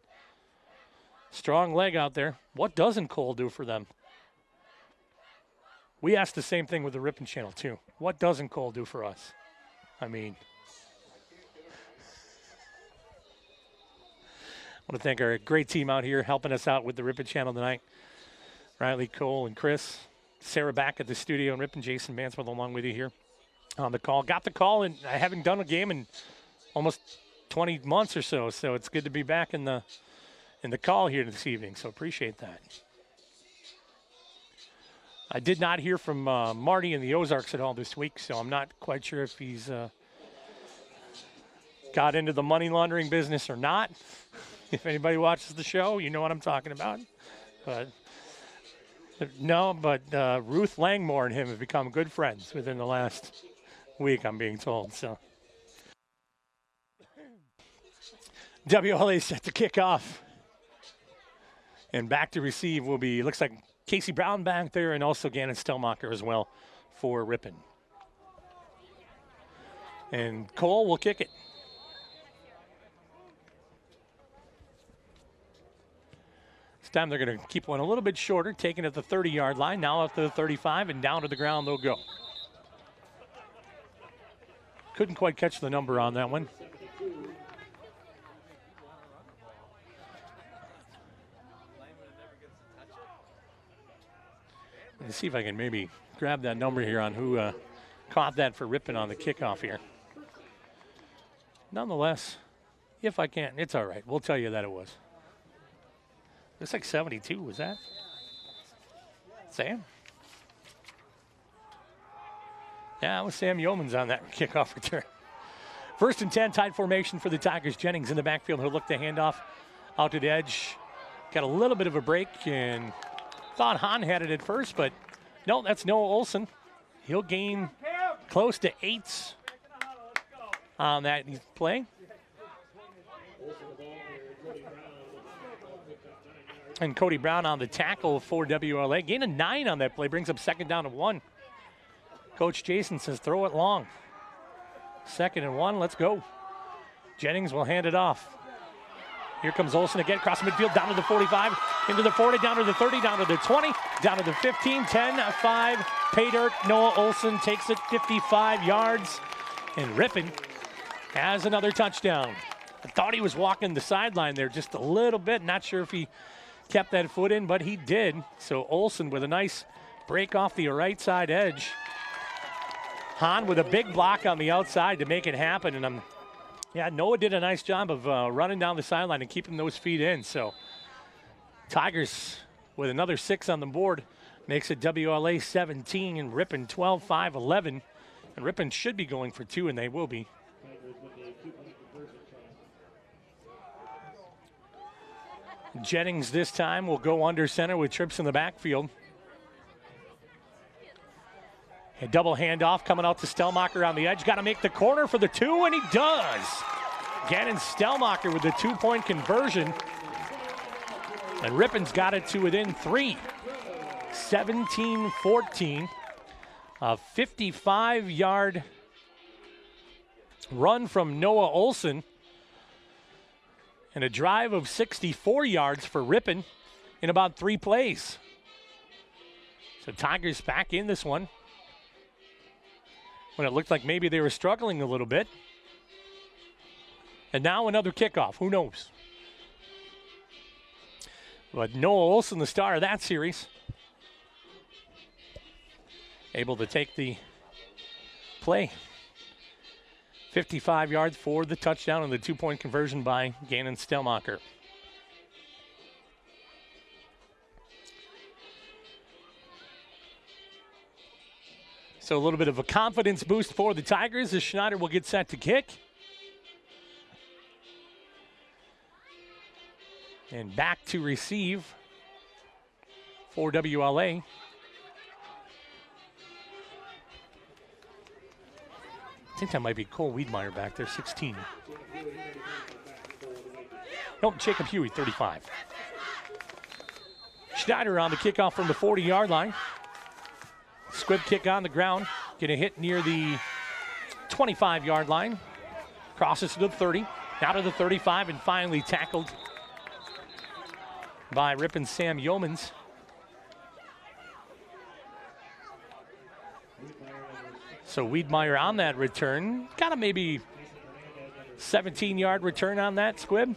Strong leg out there. What doesn't Cole do for them? We asked the same thing with the Ripon channel, too. What doesn't Cole do for us? I mean, I want to thank our great team out here helping us out with the Ripon channel tonight. Riley, Cole, and Chris. Sarah back at the studio in Ripon. Jason Mansfield along with you here on the call. Got the call, and I haven't done a game in almost 20 months or so, so it's good to be back in the call here this evening, so appreciate that. I did not hear from Marty in the Ozarks at all this week, so I'm not quite sure if he's got into the money laundering business or not. If anybody watches the show, you know what I'm talking about. But Ruth Langmore and him have become good friends within the last week, I'm being told. So WLA set to kick off. And back to receive will be, looks like Casey Brown back there, and also Gannon Stellmacher as well for Ripon. And Cole will kick it. This time they're going to keep one a little bit shorter, taking it at the 30-yard line, now up to the 35, and down to the ground they'll go. Couldn't quite catch the number on that one. Let's see if I can maybe grab that number here on who caught that for Ripon on the kickoff here. Nonetheless, if I can't, it's all right. We'll tell you that it was. Looks like 72, was that? Sam? Yeah, it was Sam Yeomans on that kickoff return. 1st and 10, tight formation for the Tigers. Jennings in the backfield. He'll look the handoff out to the edge. Got a little bit of a break, and thought Hahn had it at first, but no, that's Noah Olson. He'll gain close to 8 on that play. And Cody Brown on the tackle for WLA. Gain of 9 on that play, brings up 2nd down and 1. Coach Jason says throw it long. 2nd and 1, let's go. Jennings will hand it off. Here comes Olson again, across the midfield, down to the 45, into the 40, down to the 30, down to the 20, down to the 15, 10, 5, pay dirt. Noah Olson takes it 55 yards, and Ripon has another touchdown. I thought he was walking the sideline there just a little bit, not sure if he kept that foot in, but he did. So Olson with a nice break off the right side edge. Hahn with a big block on the outside to make it happen, and Noah did a nice job of running down the sideline and keeping those feet in. So Tigers with another 6 on the board makes it WLA 17 and Ripon 12, 5, 11. And Ripon should be going for 2, and they will be. Jennings this time will go under center with trips in the backfield. A double handoff coming out to Stellmacher on the edge. Got to make the corner for the 2, and he does. Gannon Stellmacher with the 2-point conversion. And Ripon's got it to within 3. 17-14. A 55-yard run from Noah Olson. And a drive of 64 yards for Ripon in about 3 plays. So Tigers back in this one, when it looked like maybe they were struggling a little bit. And now another kickoff. Who knows? But Noah Olson, the star of that series, able to take the play. 55 yards for the touchdown and the 2-point conversion by Gannon Stellmacher. So a little bit of a confidence boost for the Tigers as Schneider will get set to kick. And back to receive for WLA. I think that might be Cole Wiedmeyer back there, 16. Nope, Jacob Huey, 35. Schneider on the kickoff from the 40-yard line. Squib kick on the ground. Get a hit near the 25-yard line. Crosses to the 30, out of the 35, and finally tackled by Ripon's Sam Yeomans. So Wiedmeyer on that return. Got a maybe 17-yard return on that, Squib.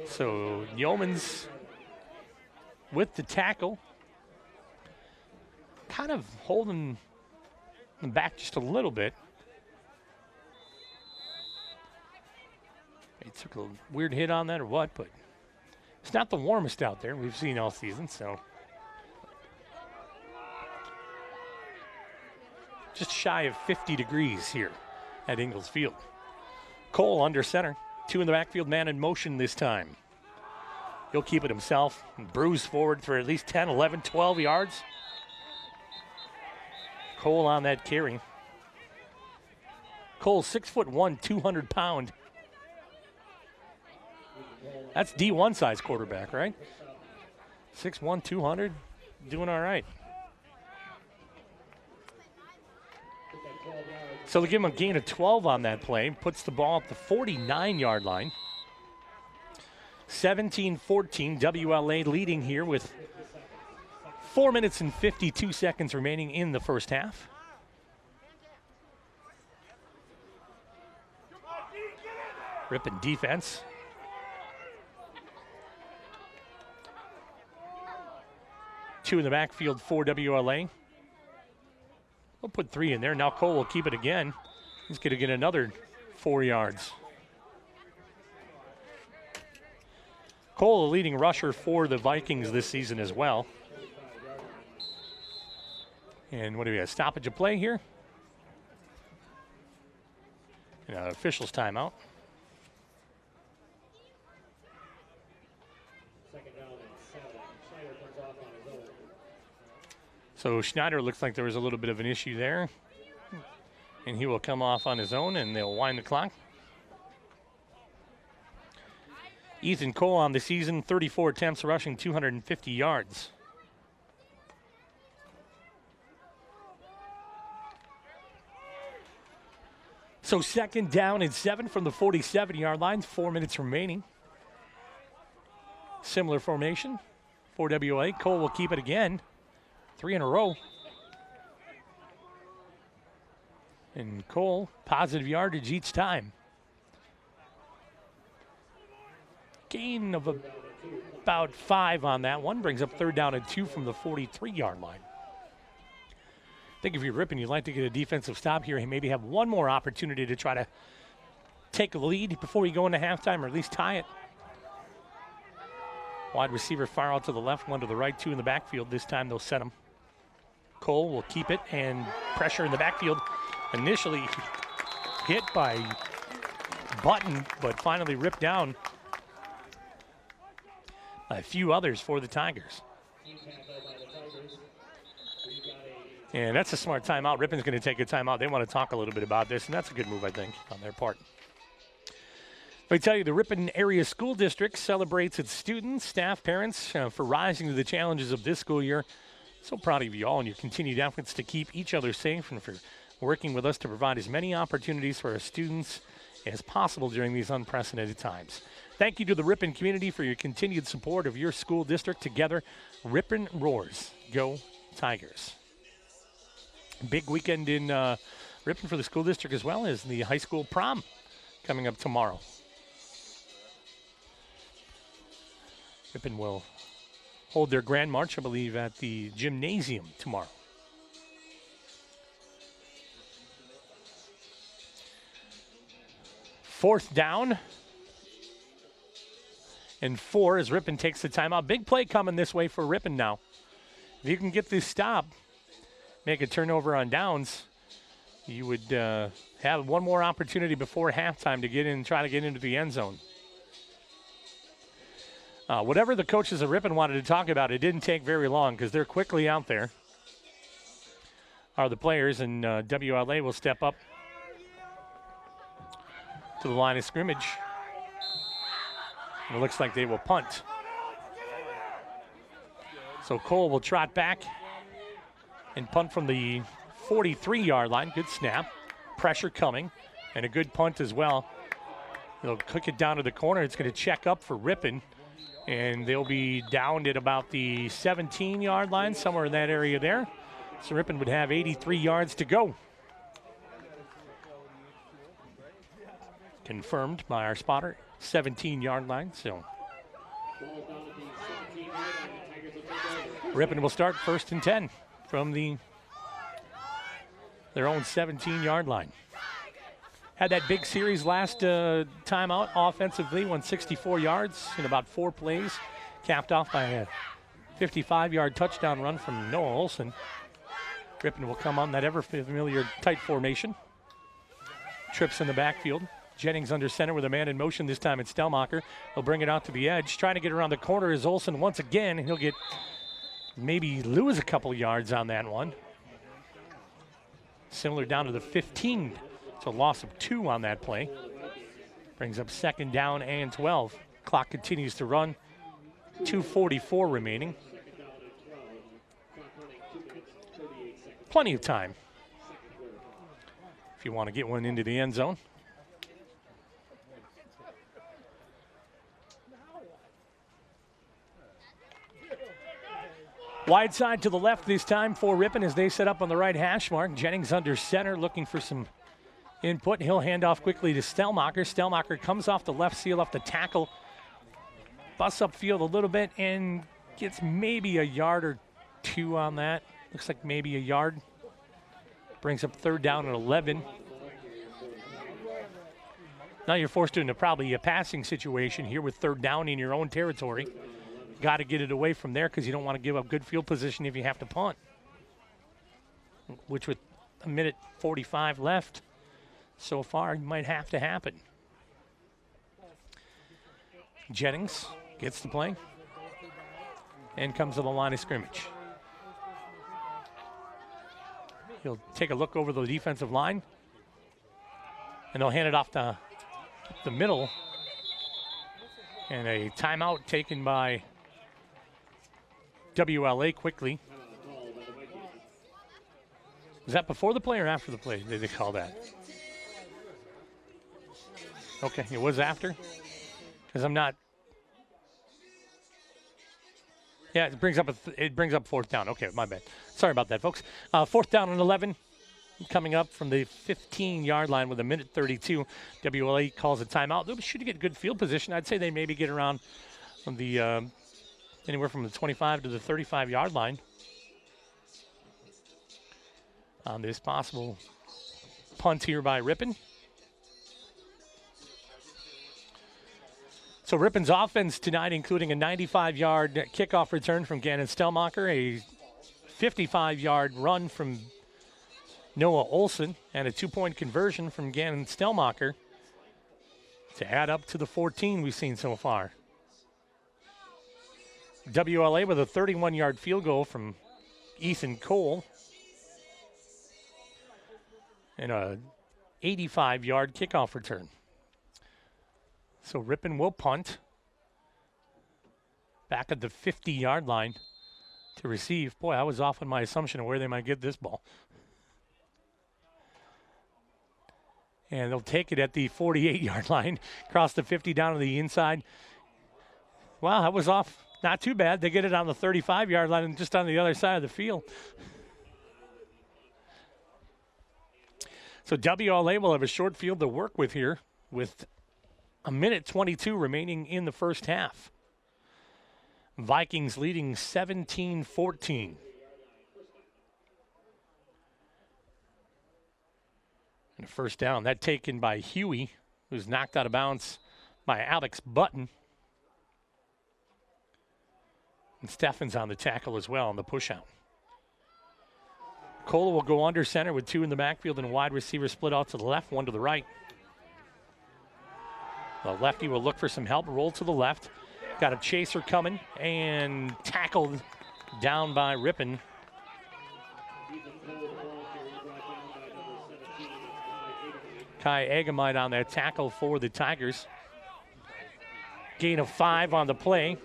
So Yeomans with the tackle. Kind of holding them back just a little bit. He took a weird hit on that or what, but it's not the warmest out there we've seen all season, so. Just shy of 50 degrees here at Ingalls Field. Cole under center. 2 in the backfield, man in motion this time. He'll keep it himself and bruise forward for at least 10, 11, 12 yards. Cole on that carry. Cole 6'1", 200 pound. That's D1 size quarterback, right? 6'1", 200, doing all right. So they give him a gain of 12 on that play. Puts the ball at the 49-yard line. 17-14, WLA leading here with 4 minutes and 52 seconds remaining in the first half. Ripon defense. Two in the backfield for WLA. We'll put 3 in there. Now Cole will keep it again. He's going to get another 4 yards. Cole, the leading rusher for the Vikings this season as well. And what do we have? Stoppage of play here. Officials timeout. So Schneider looks like there was a little bit of an issue there. And he will come off on his own, and they'll wind the clock. Ethan Cole on the season, 34 attempts, rushing 250 yards. So 2nd down and 7 from the 47-yard line, 4 minutes remaining. Similar formation for WLA. Cole will keep it again. 3 in a row. And Cole, positive yardage each time. Gain of about 5 on that one. Brings up 3rd down and 2 from the 43-yard line. I think if you're Ripon, you'd like to get a defensive stop here and maybe have one more opportunity to try to take a lead before you go into halftime, or at least tie it. Wide receiver far out to the left, 1 to the right, 2 in the backfield. This time they'll set him. Cole will keep it, and pressure in the backfield. Initially hit by Button, but finally ripped down by a few others for the Tigers. And that's a smart timeout. Ripon's going to take a timeout. They want to talk a little bit about this, and that's a good move, I think, on their part. Let me tell you, the Ripon Area School District celebrates its students, staff, parents for rising to the challenges of this school year. So proud of you all and your continued efforts to keep each other safe and for working with us to provide as many opportunities for our students as possible during these unprecedented times. Thank you to the Ripon community for your continued support of your school district. Together, Ripon roars. Go Tigers. Big weekend in Ripon for the school district, as well as the high school prom coming up tomorrow. Ripon will hold their grand march, I believe, at the gymnasium tomorrow. Fourth down and 4 as Ripon takes the timeout. Big play coming this way for Ripon now. If you can get this stop, make a turnover on downs, you would have one more opportunity before halftime to get in, try to get into the end zone. Whatever the coaches of Ripon wanted to talk about, it didn't take very long because they're quickly out there. Are the players, and WLA will step up to the line of scrimmage. And it looks like they will punt. So Cole will trot back and punt from the 43-yard line. Good snap. Pressure coming. And a good punt as well. They'll kick it down to the corner. It's going to check up for Ripon. And they'll be downed at about the 17-yard line, somewhere in that area there. So Ripon would have 83 yards to go. Confirmed by our spotter, 17-yard line. So Ripon will start 1st and 10 from their own 17-yard line. Had that big series last time out offensively, won 64 yards in about 4 plays, capped off by a 55-yard touchdown run from Noah Olson. Ripon will come on that ever-familiar tight formation. Trips in the backfield. Jennings under center with a man in motion. This time it's Stellmacher. He'll bring it out to the edge. Trying to get around the corner is Olson once again. He'll get maybe lose a couple yards on that one. Similar down to the 15. It's a loss of 2 on that play. Brings up 2nd down and 12. Clock continues to run. 2:44 remaining. Plenty of time if you want to get one into the end zone. Wide side to the left this time for Ripon as they set up on the right hash mark. Jennings under center looking for some input. He'll hand off quickly to Stellmacher. Stellmacher comes off the left seal off the tackle. Busts upfield a little bit and gets maybe a yard or 2 on that. Looks like maybe a yard. Brings up 3rd down and 11. Now you're forced into probably a passing situation here with 3rd down in your own territory. Got to get it away from there because you don't want to give up good field position if you have to punt. Which with 1:45 left so far might have to happen. Jennings gets the play and comes to the line of scrimmage. He'll take a look over the defensive line, and they'll hand it off to the middle. And a timeout taken by WLA quickly. Was that before the play or after the play? Did they call that? Okay, it was after. Because I'm not. Yeah, it brings up 4th down. Okay, my bad. Sorry about that, folks. 4th down and 11 coming up from the 15-yard line with 1:32. WLA calls a timeout. They should get good field position. I'd say they maybe get around from the anywhere from the 25 to the 35-yard line on this possible punt here by Ripon. So Ripon's offense tonight, including a 95-yard kickoff return from Gannon Stellmacher, a 55-yard run from Noah Olson, and a 2-point conversion from Gannon Stellmacher to add up to the 14 we've seen so far. WLA with a 31-yard field goal from Ethan Cole and a 85-yard kickoff return. So Ripon will punt back at the 50-yard line to receive. Boy, I was off on my assumption of where they might get this ball. And they'll take it at the 48-yard line, cross the 50 down to the inside. Wow, I was off. Not too bad. They get it on the 35-yard line and just on the other side of the field. So WLA will have a short field to work with here with 1:22 remaining in the first half. Vikings leading 17-14. And a first down, that taken by Huey, who's knocked out of bounds by Alex Button. And Steffens on the tackle as well on the push out. Cola will go under center with 2 in the backfield and a wide receiver split out to the left, 1 to the right. The lefty will look for some help, roll to the left. Got a chaser coming and tackled down by Ripon. Kai Agamite on that tackle for the Tigers. Gain of 5 on the play.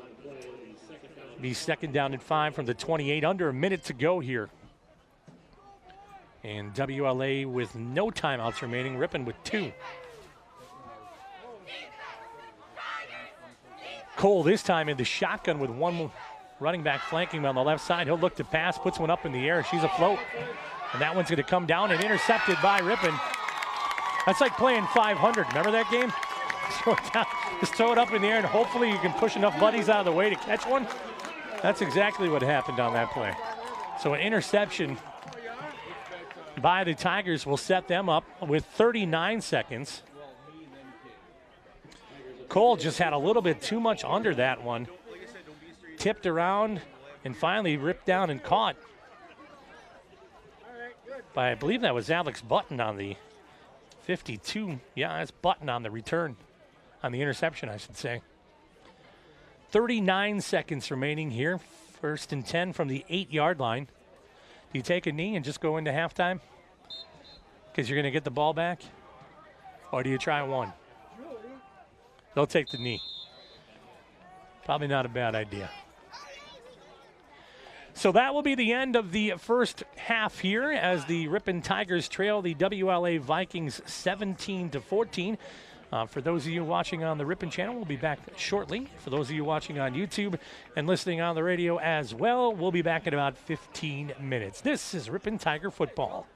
Be 2nd down and 5 from the 28, under a minute to go here. And WLA with no timeouts remaining, Ripon with 2. Cole this time in the shotgun with 1 running back flanking on the left side. He'll look to pass, puts one up in the air. She's afloat. And that one's going to come down and intercepted by Ripon. That's like playing 500. Remember that game? Just throw it up in the air and hopefully you can push enough buddies out of the way to catch one. That's exactly what happened on that play. So an interception by the Tigers will set them up with 39 seconds. Cole just had a little bit too much under that one. Tipped around and finally ripped down and caught by, I believe that was Alex Button on the 52. Yeah, that's Button on the return, on the interception, I should say. 39 seconds remaining here. 1st and 10 from the 8-yard line. Do you take a knee and just go into halftime because you're going to get the ball back? Or do you try one? They'll take the knee. Probably not a bad idea. So that will be the end of the first half here as the Ripon Tigers trail the WLA Vikings 17-14. For those of you watching on the Ripon channel, we'll be back shortly. For those of you watching on YouTube and listening on the radio as well, we'll be back in about 15 minutes. This is Ripon Tiger Football.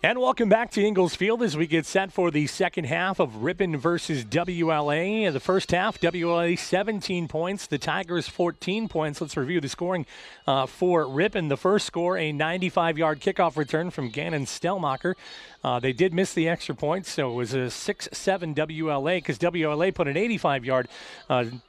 And welcome back to Ingalls Field as we get set for the second half of Ripon versus WLA. In the first half, WLA 17 points, the Tigers 14 points. Let's review the scoring for Ripon. The first score, a 95-yard kickoff return from Gannon Stellmacher. They did miss the extra point, so it was a 6-7 WLA because WLA put an 85-yard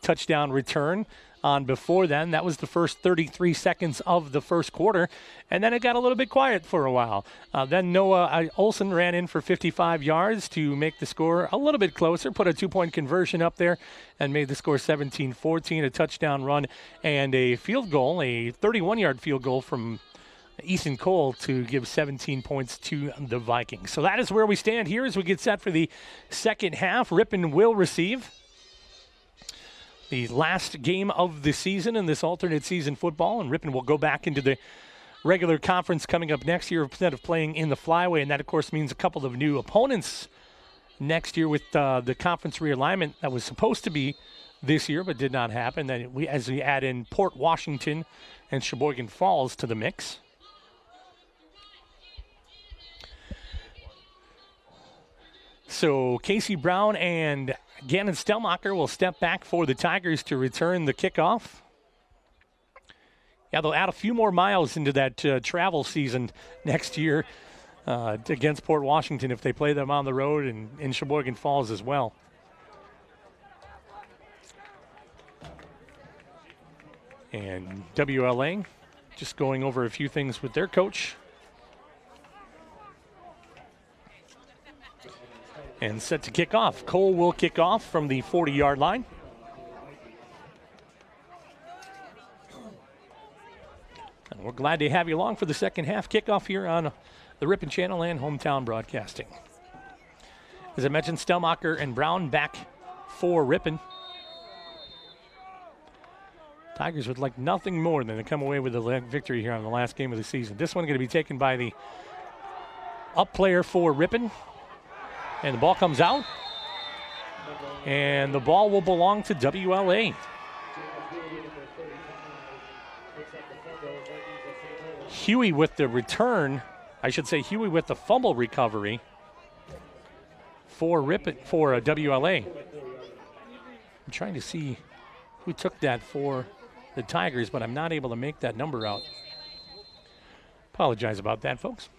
touchdown return on before then. That was the first 33 seconds of the first quarter, and then it got a little bit quiet for a while. Then Noah Olson ran in for 55 yards to make the score a little bit closer, put a two-point conversion up there, and made the score 17-14, a touchdown run and a field goal, a 31-yard field goal from Ethan Cole to give 17 points to the Vikings. So that is where we stand here as we get set for the second half. Ripon will receive the last game of the season in this alternate season football, and Ripon will go back into the regular conference coming up next year instead of playing in the flyway, and that, of course, means a couple of new opponents next year with the conference realignment that was supposed to be this year but did not happen. Then as we add in Port Washington and Sheboygan Falls to the mix. So Casey Brown and Gannon Stellmacher will step back for the Tigers to return the kickoff. Yeah, they'll add a few more miles into that travel season next year against Port Washington if they play them on the road and in Sheboygan Falls as well. And WLA just going over a few things with their coach. And set to kick off. Cole will kick off from the 40-yard line. And we're glad to have you along for the second half kickoff here on the Ripon Channel and Hometown Broadcasting. As I mentioned, Stellmacher and Brown back for Ripon. Tigers would like nothing more than to come away with a victory here on the last game of the season. This one going to be taken by the up player for Ripon. And the ball comes out. And the ball will belong to WLA. Huey with the return. I should say Huey with the fumble recovery for Ripon, for WLA. I'm trying to see who took that for the Tigers, but I'm not able to make that number out. Apologize about that, folks.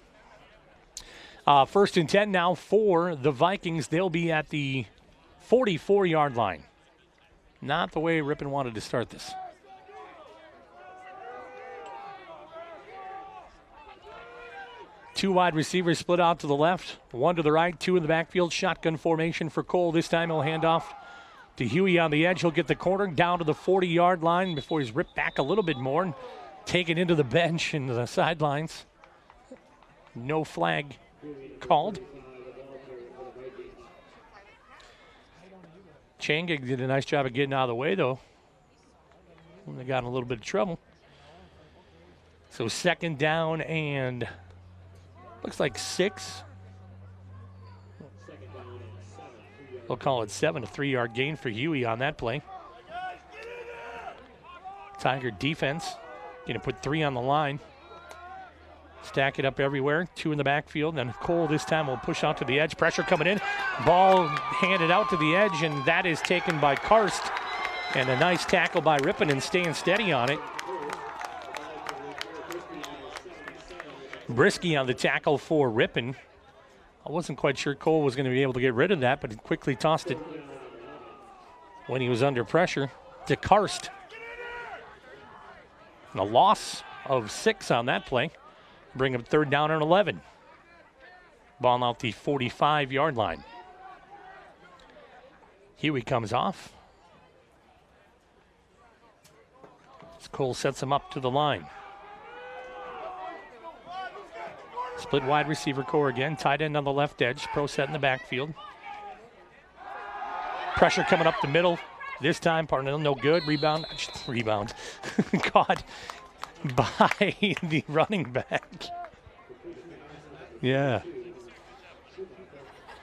First and 10 now for the Vikings. They'll be at the 44-yard line. Not the way Ripon wanted to start this. Two wide receivers split out to the left, one to the right, two in the backfield. Shotgun formation for Cole. This time he'll hand off to Huey on the edge. He'll get the corner down to the 40-yard line before he's ripped back a little bit more and taken into the bench and the sidelines. No flag called. Changa did a nice job of getting out of the way, though. They got in a little bit of trouble. So second down and looks like 6. We'll call it 7, a 3-yard gain for Huey on that play. Tiger defense going to put 3 on the line. Stack it up everywhere. 2 in the backfield. And Cole this time will push out to the edge. Pressure coming in. Ball handed out to the edge, and that is taken by Karst. And a nice tackle by Ripon and staying steady on it. Brisky on the tackle for Ripon. I wasn't quite sure Cole was going to be able to get rid of that, but he quickly tossed it when he was under pressure to Karst. And a loss of 6 on that play. Bring him third down and 11. Ball out the 45-yard line. Huey comes off. As Cole sets him up to the line. Split wide receiver core again. Tight end on the left edge. Pro set in the backfield. Pressure coming up the middle. This time, Parnell no good. Rebound. Caught by the running back. Yeah.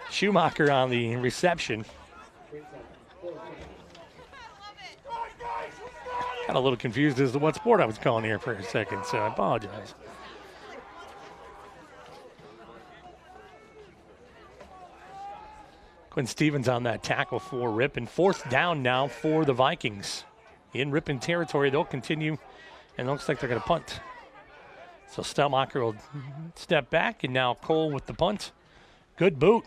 Schumacher on the reception. Got a little confused as to what sport I was calling here for a second, so I apologize. Quinn Stevens on that tackle for Ripon. 4th down now for the Vikings. In Ripon territory, they'll continue, and it looks like they're going to punt. So Stellmacher will step back, and now Cole with the punt. Good boot.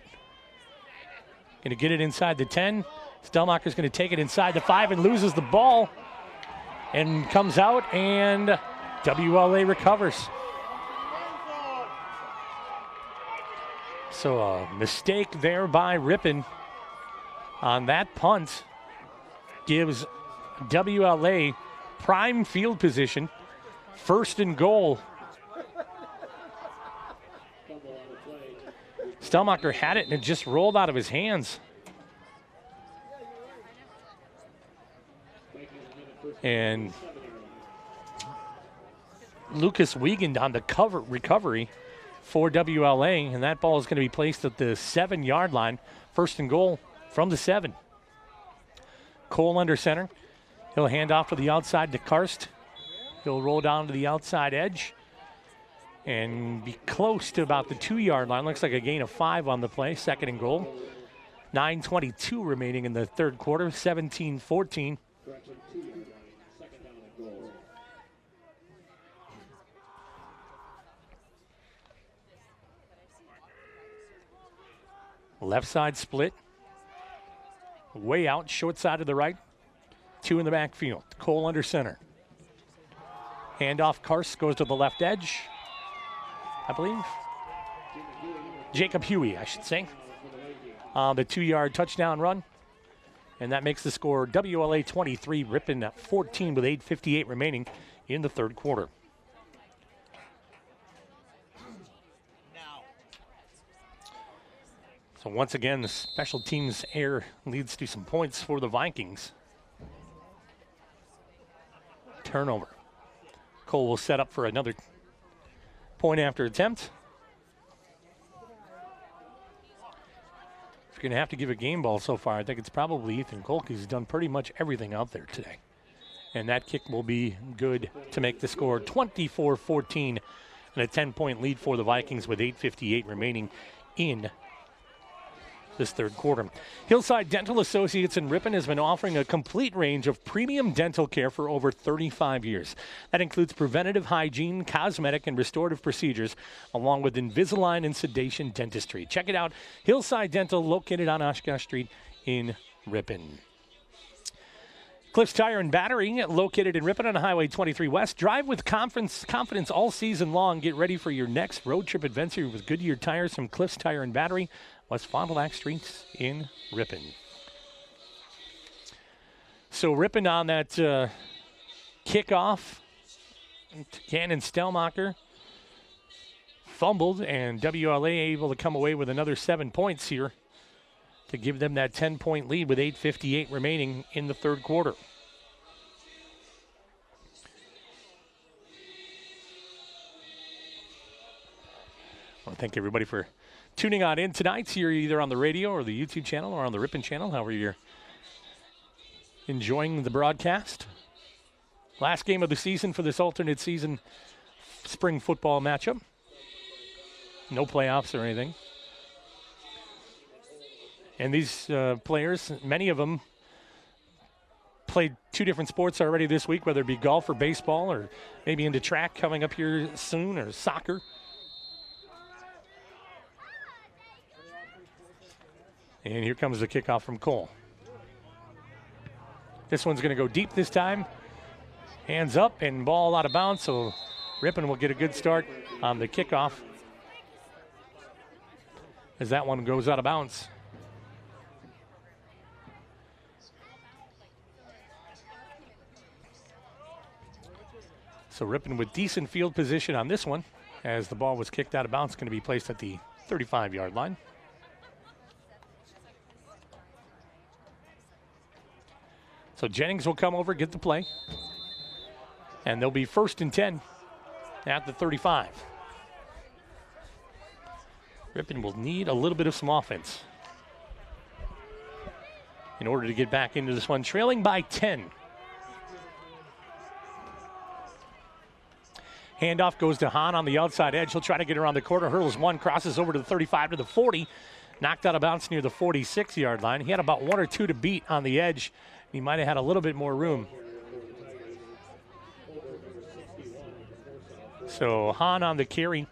Going to get it inside the 10. Stellmacher's going to take it inside the 5 and loses the ball and comes out, and WLA recovers. So a mistake there by Ripon on that punt gives WLA prime field position, 1st and goal. Stellmacher had it and it just rolled out of his hands. And Lucas Wiegand on the recovery for WLA, and that ball is going to be placed at the 7-yard line. 1st and goal from the 7. Cole under center. He'll hand off to the outside to Karst. He'll roll down to the outside edge and be close to about the 2-yard line. Looks like a gain of 5 on the play. 2nd and goal. 9:22 remaining in the 3rd quarter. 17-14. Left side split. Way out, short side to the right. 2 in the backfield. Cole under center. Handoff, Karst goes to the left edge, I believe. Jacob Huey, I should say. The 2-yard touchdown run. And that makes the score WLA 23, Ripon at 14 with 8:58 remaining in the 3rd quarter. So once again, the special teams error leads to some points for the Vikings. Turnover. Cole will set up for another point after attempt. If you're going to have to give a game ball so far, I think it's probably Ethan Kolke. He's done pretty much everything out there today. And that kick will be good to make the score 24-14 and a 10-point lead for the Vikings with 8:58 remaining in this 3rd quarter. Hillside Dental Associates in Ripon has been offering a complete range of premium dental care for over 35 years. That includes preventative hygiene, cosmetic, and restorative procedures, along with Invisalign and sedation dentistry. Check it out. Hillside Dental, located on Oshkosh Street in Ripon. Cliffs Tire and Battery, located in Ripon on Highway 23 West. Drive with confidence all season long. Get ready for your next road trip adventure with Goodyear tires from Cliffs Tire and Battery, West Fond du Lac Street in Ripon. So Ripon on that kickoff. Cannon Stellmacher fumbled, and WLA able to come away with another 7 points here to give them that 10-point lead with 8:58 remaining in the 3rd quarter. I want to thank everybody for tuning on in tonight. You're either on the radio or the YouTube channel or on the Ripon channel, however you're enjoying the broadcast. Last game of the season for this alternate season spring football matchup. No playoffs or anything. And these players, many of them played 2 different sports already this week, whether it be golf or baseball or maybe into track coming up here soon, or soccer. And here comes the kickoff from Cole. This one's going to go deep this time. Hands up and ball out of bounds, so Ripon will get a good start on the kickoff as that one goes out of bounds. So Ripon with decent field position on this one as the ball was kicked out of bounds, going to be placed at the 35-yard line. So Jennings will come over, get the play. And they'll be 1st and 10 at the 35. Ripon will need a little bit of some offense in order to get back into this one, trailing by 10. Handoff goes to Hahn on the outside edge. He'll try to get around the corner, hurls one, crosses over to the 35 to the 40. Knocked out of bounds near the 46-yard line. He had about 1 or 2 to beat on the edge. He might have had a little bit more room. So Hahn on the carry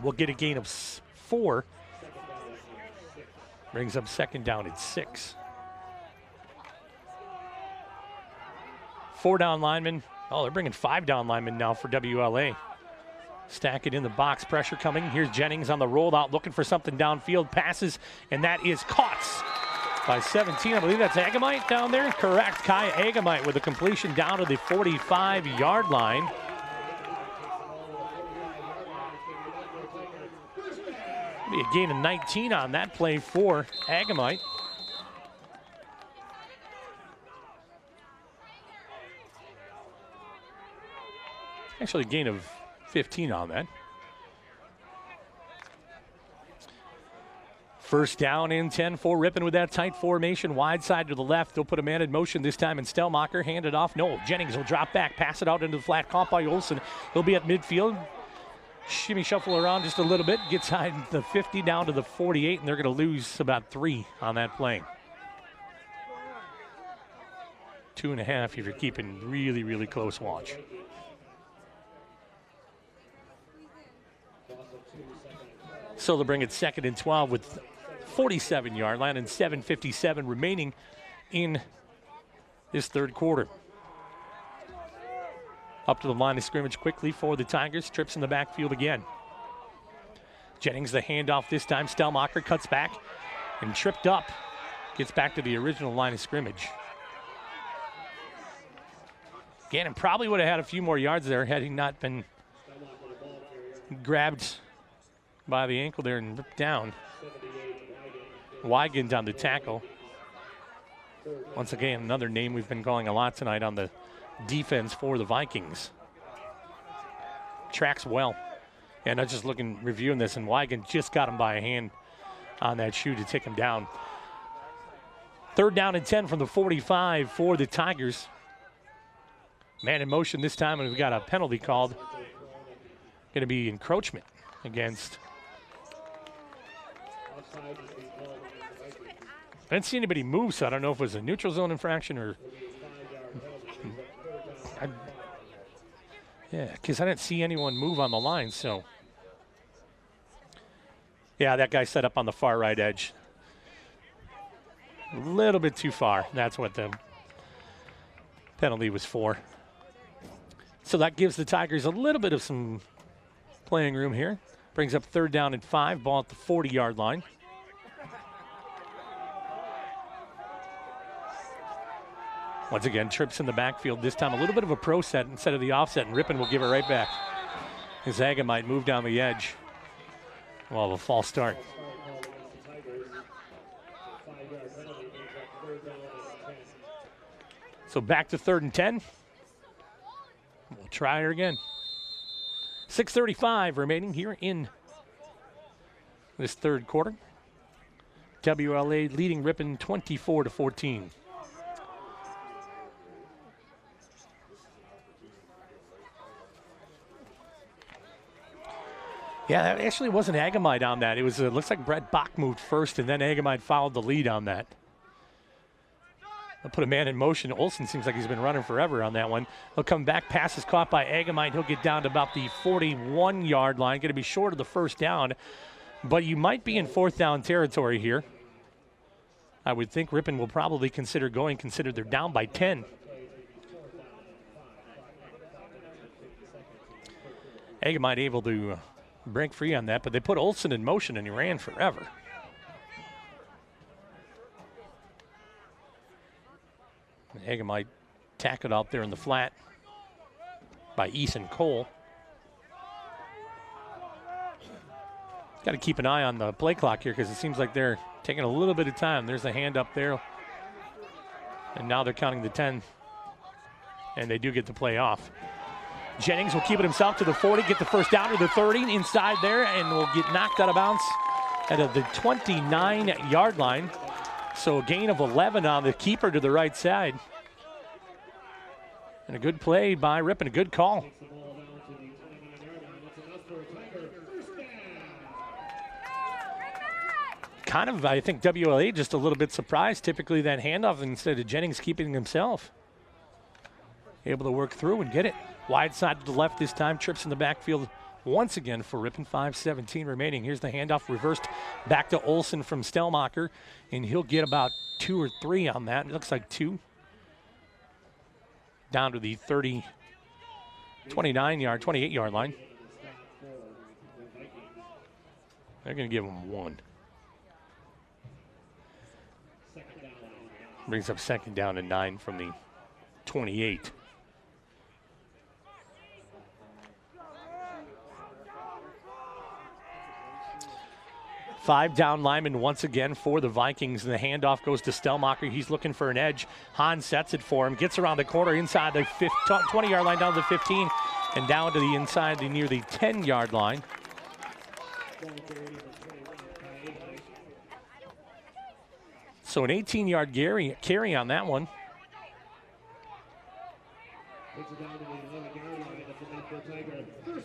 will get a gain of 4. Brings up second down at 6. 4 down linemen. Oh, they're bringing 5 down linemen now for WLA. Stack it in the box. Pressure coming. Here's Jennings on the rollout looking for something downfield. Passes, and that is caught by 17. I believe that's Agamite down there. Correct. Kai Agamite with a completion down to the 45-yard line. Be a gain of 19 on that play for Agamite. Actually, a gain of 15 on that. First down and 10 for Ripon with that tight formation. Wide side to the left. They'll put a man in motion this time, and Stellmacher hand it off. No, Jennings will drop back, pass it out into the flat, caught by Olsen. He'll be at midfield. Shimmy shuffle around just a little bit. Gets high the 50 down to the 48, and they're going to lose about 3 on that play. 2.5 if you're keeping really, really close watch. So they'll bring it 2nd and 12 with 47-yard line and 7:57 remaining in this third quarter. Up to the line of scrimmage quickly for the Tigers. Trips in the backfield again. Jennings the handoff this time. Stellmacher cuts back and tripped up. Gets back to the original line of scrimmage. Gannon probably would have had a few more yards there had he not been grabbed by the ankle there and ripped down. Wiegand on the tackle. Once again, another name we've been calling a lot tonight on the defense for the Vikings. Tracks well. And I just reviewing this, and Wiegand just got him by a hand on that shoe to take him down. 3rd down and 10 from the 45 for the Tigers. Man in motion this time, and we've got a penalty called. Going to be encroachment against. I didn't see anybody move, so I don't know if it was a neutral zone infraction or. Yeah, because I didn't see anyone move on the line, so. Yeah, that guy set up on the far right edge. A little bit too far. That's what the penalty was for. So that gives the Tigers a little bit of some playing room here. Brings up 3rd down and 5, ball at the 40-yard line. Once again, trips in the backfield. This time a little bit of a pro set instead of the offset, and Ripon will give it right back. Zaga might move down the edge. Well, a false start. So back to 3rd and 10. We'll try her again. 6:35 remaining here in this third quarter. WLA leading Ripon 24-14. Yeah, that actually wasn't Agamite on that. It was looks like Brett Bach moved first, and then Agamite followed the lead on that. They'll put a man in motion. Olsen seems like he's been running forever on that one. He'll come back. Pass is caught by Agamite. He'll get down to about the 41-yard line. Going to be short of the first down, but you might be in 4th down territory here. I would think Ripon will probably consider going, consider they're down by 10. Agamite able to break free on that, but they put Olsen in motion and he ran forever. Agamite tackled out there in the flat by Ethan Cole. Got to keep an eye on the play clock here because it seems like they're taking a little bit of time. There's a hand up there. And now they're counting the 10. And they do get the play off. Jennings will keep it himself to the 40, get the first down to the 30 inside there, and will get knocked out of bounds at the 29-yard line. So a gain of 11 on the keeper to the right side. And a good play by Ripon, a good call. kind of, I think, WLA just a little bit surprised. Typically that handoff instead of Jennings keeping himself. Able to work through and get it. Wide side to the left this time. Trips in the backfield once again for Ripon. 5:17 remaining. Here's the handoff reversed back to Olsen from Stellmacher. And he'll get about 2 or 3 on that. It looks like 2. Down to the 28-yard line. They're going to give him 1. Brings up 2nd down and 9 from the 28. Five down linemen once again for the Vikings. And the handoff goes to Stellmacher. He's looking for an edge. Hahn sets it for him. Gets around the corner inside the 20-yard line down to the 15 and down to the inside near the 10-yard line. So an 18-yard carry on that one.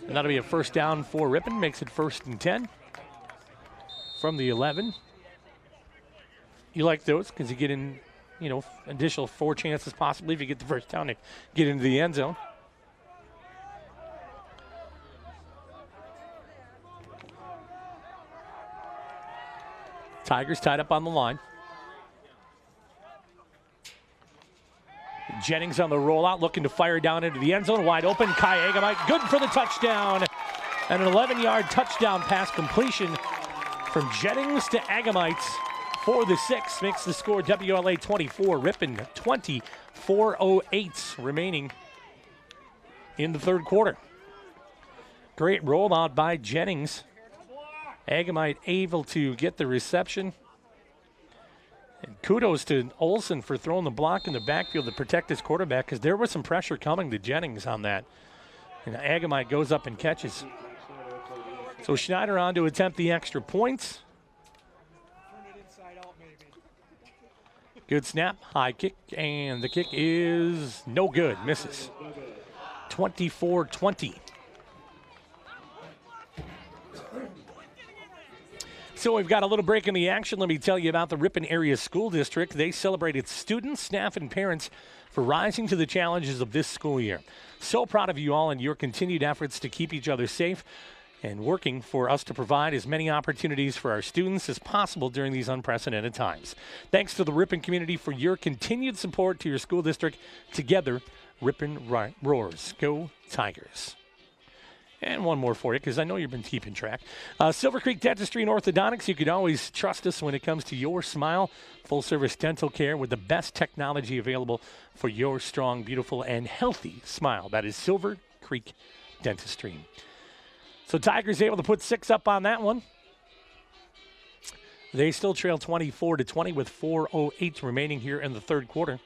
And that'll be a first down for Ripon. Makes it 1st and 10 from the 11. You like those because you get in, additional 4 chances possibly if you get the first down to get into the end zone. Tigers tied up on the line. Jennings on the rollout, looking to fire down into the end zone. Wide open, Kai Agamite, good for the touchdown. And an 11-yard touchdown pass completion from Jennings to Agamite for the 6. Makes the score WLA 24, Ripon 20, 4:08 remaining in the 3rd quarter. Great rollout by Jennings. Agamite able to get the reception. And kudos to Olsen for throwing the block in the backfield to protect his quarterback because there was some pressure coming to Jennings on that. And Agamite goes up and catches. So Schneider on to attempt the extra points. Good snap, high kick, and the kick is no good, misses. 24-20. So we've got a little break in the action. Let me tell you about the Ripon Area School District. They celebrated students, staff, and parents for rising to the challenges of this school year. So proud of you all and your continued efforts to keep each other safe and working for us to provide as many opportunities for our students as possible during these unprecedented times. Thanks to the Ripon community for your continued support to your school district. Together, Ripon roars. Go Tigers. And one more for you, because I know you've been keeping track. Silver Creek Dentistry and Orthodontics, you can always trust us when it comes to your smile. Full-service dental care with the best technology available for your strong, beautiful, and healthy smile. That is Silver Creek Dentistry. So Tigers able to put 6 up on that one. They still trail 24-20 with 4:08 remaining here in the 3rd quarter.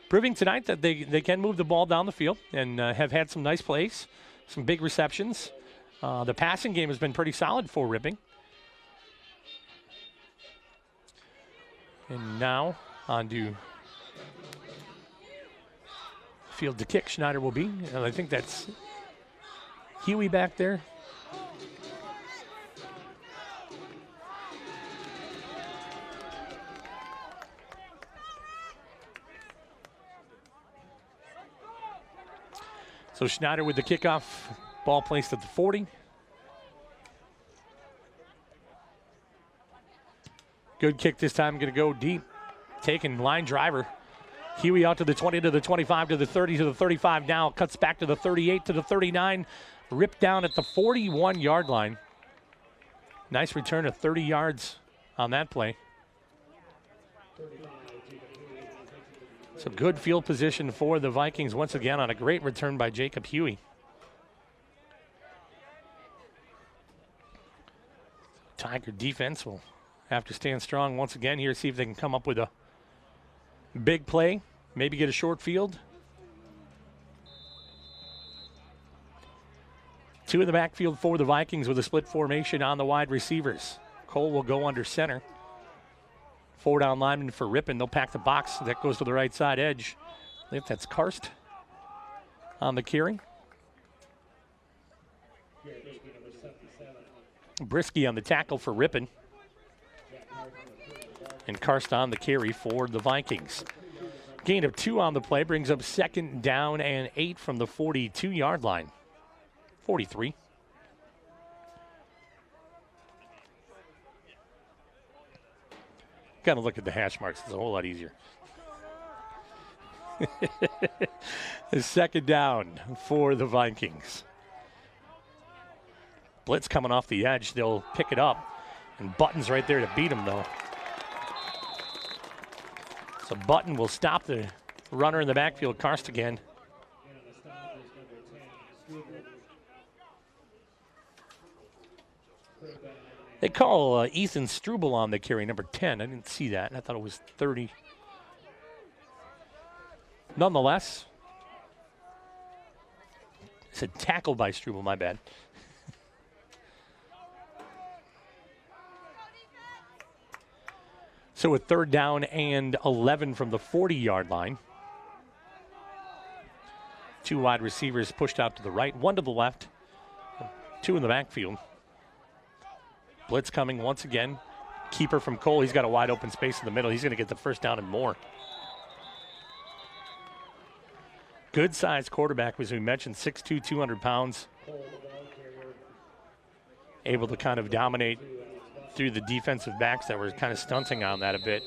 Proving tonight that they can move the ball down the field and have had some nice plays, some big receptions. The passing game has been pretty solid for Ripon. And now on to field to kick. Schneider will be, and I think that's Huey back there. So Schneider with the kickoff, ball placed at the 40. Good kick this time, going to go deep. Taking line driver. Huey out to the 20, to the 25, to the 30, to the 35 now. Cuts back to the 38, to the 39. Ripped down at the 41-yard line. Nice return of 30 yards on that play. So good field position for the Vikings once again on a great return by Jacob Huey. Tiger defense will have to stand strong once again here, see if they can come up with a big play, maybe get a short field. 2 in the backfield for the Vikings with a split formation on the wide receivers. Cole will go under center. 4 down lineman for Ripon. They'll pack the box. That goes to the right side edge. I think that's Karst on the carry. Brisky on the tackle for Ripon. And Karst on the carry for the Vikings. Gain of 2 on the play brings up 2nd down and 8 from the 42-yard line. 43. Got to look at the hash marks. It's a whole lot easier. 2nd down for the Vikings. Blitz coming off the edge. They'll pick it up. And Button's right there to beat him, though. So Button will stop the runner in the backfield, Karst again. They call Ethan Struble on the carry, number 10. I didn't see that. I thought it was 30. Nonetheless, it's a tackle by Struble, my bad. So a 3rd down and 11 from the 40-yard line. 2 wide receivers pushed out to the right, 1 to the left, 2 in the backfield. Blitz coming once again. Keeper from Cole. He's got a wide open space in the middle. He's going to get the 1st down and more. Good-sized quarterback, as we mentioned, 6'2", 200 pounds. Able to kind of dominate through the defensive backs that were kind of stunting on that a bit.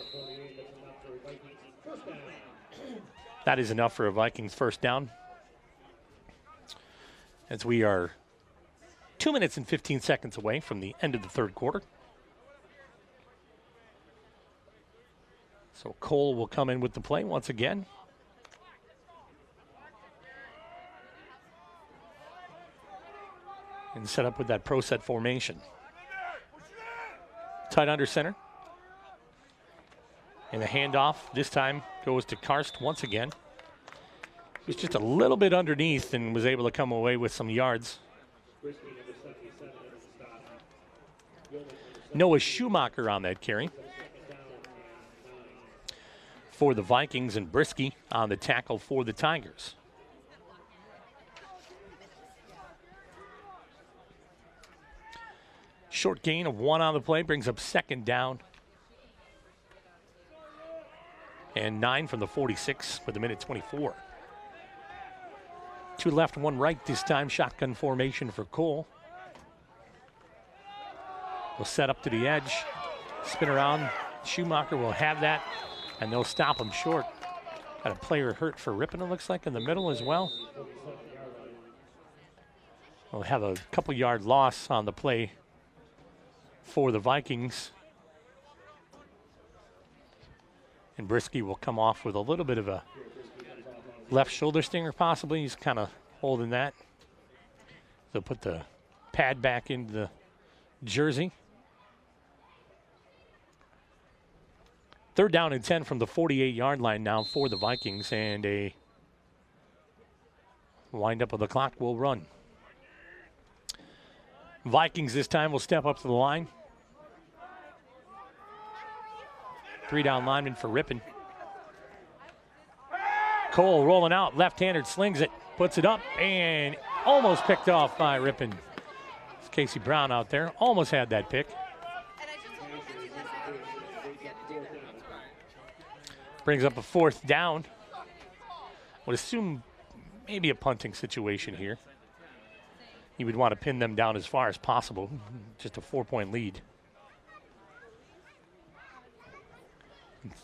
That is enough for a Vikings 1st down. As we are 2 minutes and 15 seconds away from the end of the 3rd quarter. So Cole will come in with the play once again. And set up with that pro set formation. Tight under center. And the handoff this time goes to Karst once again. He was just a little bit underneath and was able to come away with some yards. Noah Schumacher on that carry for the Vikings, and Brisky on the tackle for the Tigers. Short gain of 1 on the play brings up 2nd down and 9 from the 46 with a minute 24. 2 left, 1 right this time. Shotgun formation for Cole. Will set up to the edge, spin around. Schumacher will have that, and they'll stop him short. Got a player hurt for Ripon, it looks like, in the middle as well. We'll have a couple yard loss on the play for the Vikings. And Brisky will come off with a little bit of a left shoulder stinger, possibly. He's kind of holding that. They'll put the pad back into the jersey. 3rd down and 10 from the 48-yard line now for the Vikings, and a wind-up of the clock will run. Vikings this time will step up to the line. 3-down lineman for Ripon. Cole rolling out, left-handed, slings it, puts it up, and almost picked off by Ripon. It's Casey Brown out there, almost had that pick. Brings up a 4th down. Would assume maybe a punting situation here. You would want to pin them down as far as possible. Just a 4-point lead.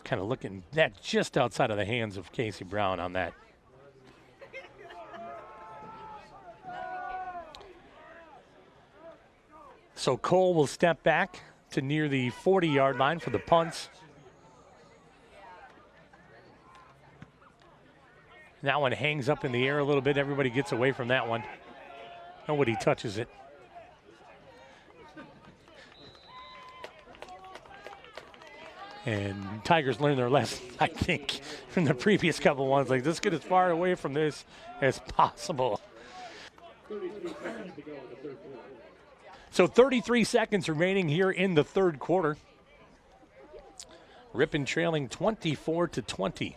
Kind of looking that just outside of the hands of Casey Brown on that. So Cole will step back to near the 40-yard line for the punts. That one hangs up in the air a little bit. Everybody gets away from that one. Nobody touches it. And Tigers learned their lesson, I think, from the previous couple ones. Like, let's get as far away from this as possible. So 33 seconds remaining here in the 3rd quarter. Ripon trailing 24-20.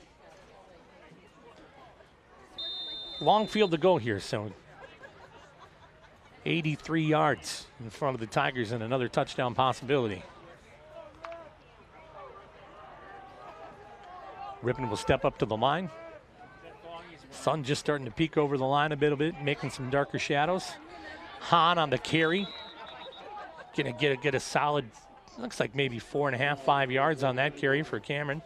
Long field to go here, so 83 yards in front of the Tigers and another touchdown possibility. Ripon will step up to the line. Sun just starting to peek over the line a bit, making some darker shadows. Hahn on the carry. Gonna get a solid, looks like maybe 4.5, 5 yards on that carry for Cameron.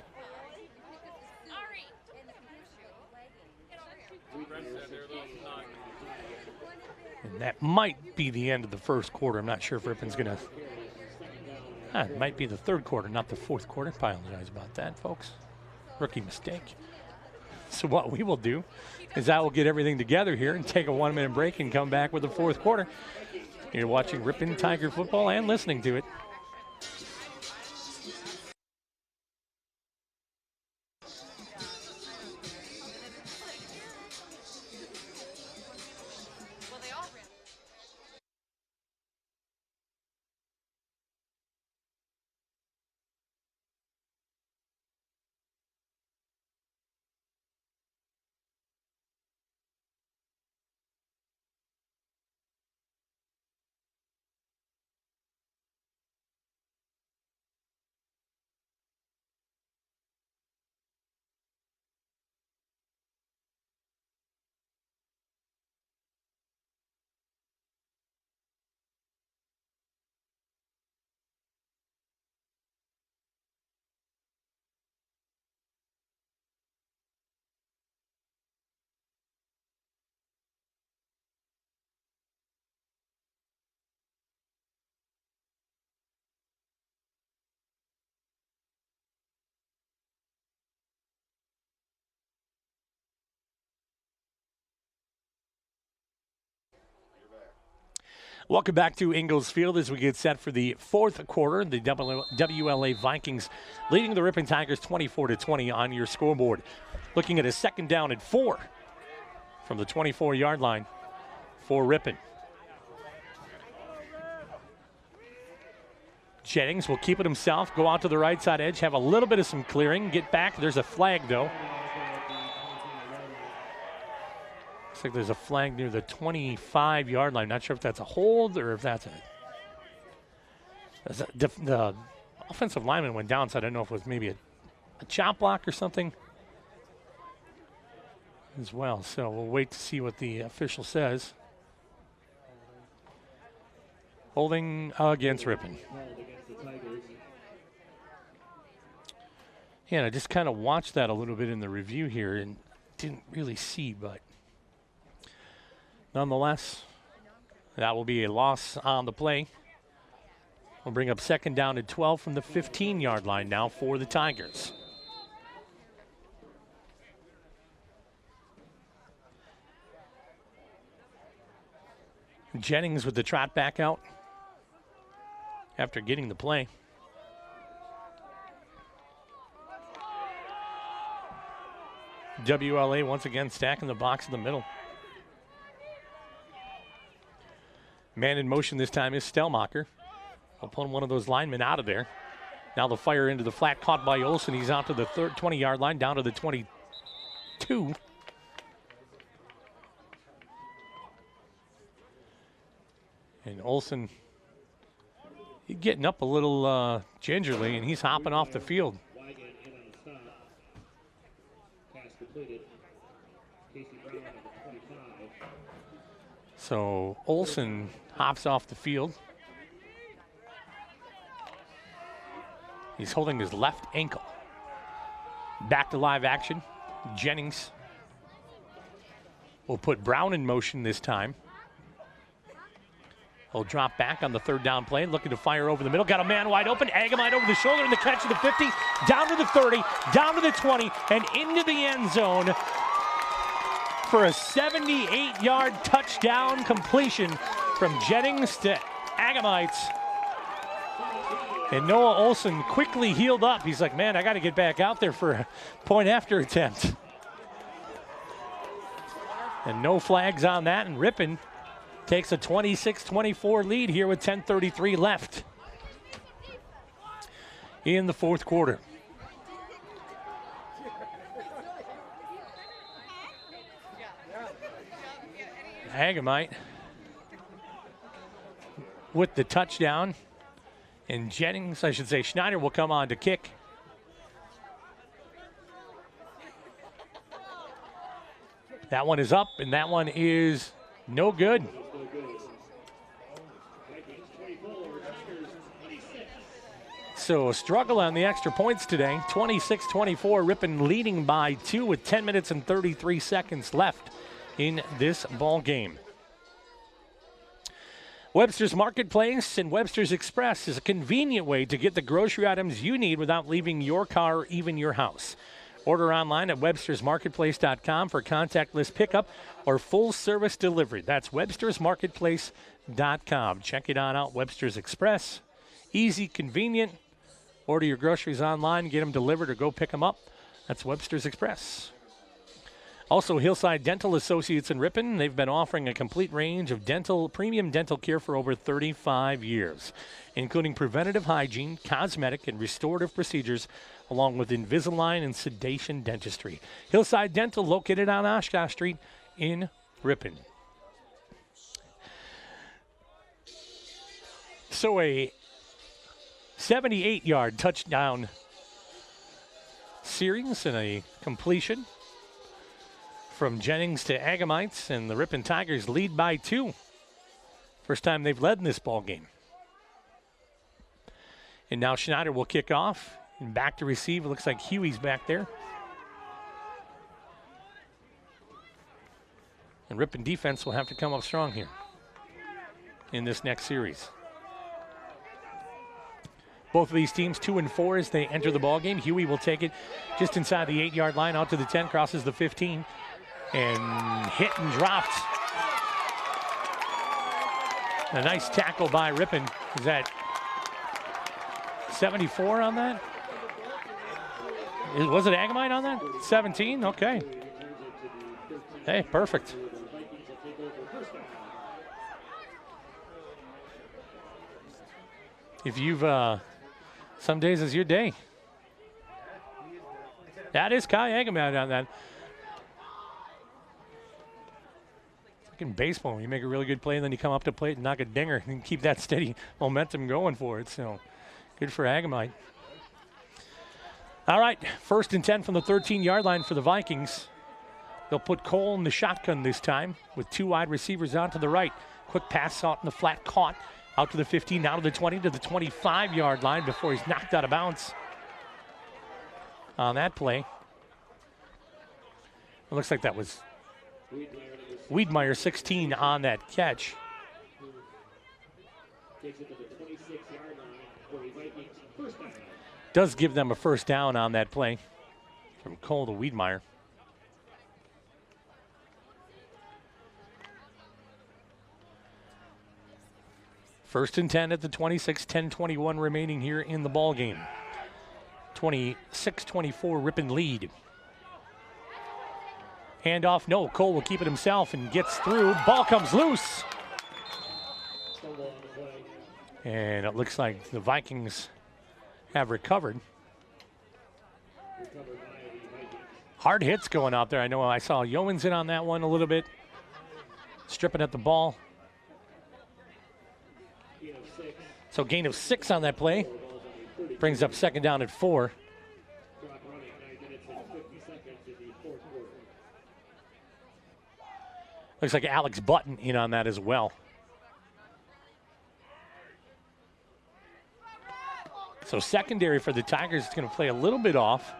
And that might be the end of the first quarter. I'm not sure if Ripon's gonna, it might be the third quarter, not the fourth quarter. Apologize about that, folks. Rookie mistake. So what we will do is I will get everything together here and take a 1-minute break and come back with the fourth quarter. You're watching Ripon Tiger football and listening to it. Welcome back to Ingalls Field as we get set for the fourth quarter. The WLA Vikings leading the Ripon Tigers 24-20 on your scoreboard. Looking at a 2nd down and 4 from the 24-yard line for Ripon. Jennings will keep it himself, go out to the right side edge, have a little bit of some clearing, get back. There's a flag, though. Looks like there's a flag near the 25-yard line. Not sure if that's a hold or if that's the offensive lineman went down, so I don't know if it was maybe a chop block or something as well. So we'll wait to see what the official says. Holding against Ripon. Yeah, and I just kind of watched that a little bit in the review here and didn't really see, but nonetheless, that will be a loss on the play. We'll bring up 2nd down and 12 from the 15-yard line now for the Tigers. Jennings with the trot back out after getting the play. WLA once again stacking the box in the middle. Man in motion this time is Stellmacher. I'll pull one of those linemen out of there. Now the fire into the flat, caught by Olsen. He's out to the 20-yard line, down to the 22. And Olsen getting up a little gingerly, and he's hopping off the field. So Olsen hops off the field. He's holding his left ankle. Back to live action. Jennings will put Brown in motion this time. He'll drop back on the 3rd down play, looking to fire over the middle. Got a man wide open. Agamite over the shoulder and the catch of the 50, down to the 30, down to the 20, and into the end zone for a 78-yard touchdown completion from Jennings to Agamites. And Noah Olsen quickly healed up. He's like, man, I got to get back out there for a point after attempt. And no flags on that, and Ripon takes a 26-24 lead here with 10:33 left in the fourth quarter. Agamite with the touchdown, and Jennings, I should say Schneider, will come on to kick. That one is up, and that one is no good. So a struggle on the extra points today. 26-24, Ripon leading by 2 with 10 minutes and 33 seconds left in this ball game. Webster's Marketplace and Webster's Express is a convenient way to get the grocery items you need without leaving your car or even your house. Order online at webstersmarketplace.com for contactless pickup or full-service delivery. That's webstersmarketplace.com. Check it out, Webster's Express. Easy, convenient. Order your groceries online, get them delivered, or go pick them up. That's Webster's Express. Also, Hillside Dental Associates in Ripon. They've been offering a complete range of premium dental care for over 35 years, including preventative hygiene, cosmetic, and restorative procedures, along with Invisalign and sedation dentistry. Hillside Dental, located on Oshkosh Street in Ripon. So a 78-yard touchdown series and a completion from Jennings to Agamites, and the Ripon Tigers lead by 2. First time they've led in this ball game. And now Schneider will kick off. And back to receive. It looks like Huey's back there. And Ripon defense will have to come up strong here in this next series. Both of these teams 2-4 as they enter the ball game. Huey will take it just inside the 8-yard line, out to the 10, crosses the 15, and hit and dropped. A nice tackle by Ripon. Is that 74 on that? Was it Agamite on that? 17? Okay. Hey, perfect. If you've, some days is your day. That is Kai Agamite on that. Like in baseball, when you make a really good play and then you come up to plate and knock a dinger and keep that steady momentum going for it. So good for Agamite. All right, 1st and 10 from the 13-yard line for the Vikings. They'll put Cole in the shotgun this time with 2 wide receivers out to the right. Quick pass out in the flat, caught out to the 15, now to the 20, to the 25-yard line before he's knocked out of bounds on that play. It looks like that was Wiedmeyer, 16, on that catch. Does give them a first down on that play from Cole to Wiedmeyer. First and 10 at the 26, 10:21 remaining here in the ball game. 26-24 Ripon lead. Handoff, no, Cole will keep it himself and gets through. Ball comes loose. And it looks like the Vikings have recovered. Hard hits going out there. I know I saw Yeomans in on that one a little bit. Stripping at the ball. So gain of 6 on that play. Brings up 2nd down at 4. Looks like Alex Button in on that as well. So secondary for the Tigers is going to play a little bit off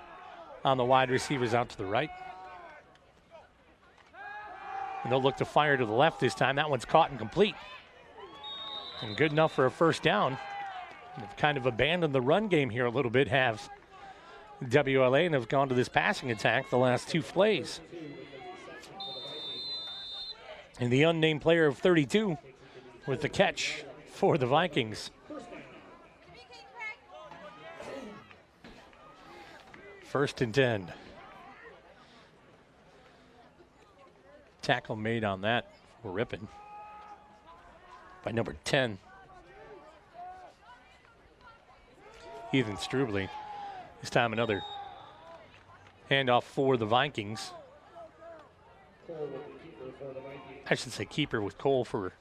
on the wide receivers out to the right. And they'll look to fire to the left this time. That one's caught and complete. And good enough for a first down. They've kind of abandoned the run game here a little bit, have WLA, and have gone to this passing attack the last 2 plays. And the unnamed player of 32 with the catch for the Vikings. First and 10. Tackle made on that for Ripon by number 10. Ethan Strubley. This time another handoff for the Vikings. I should say keeper with Cole for,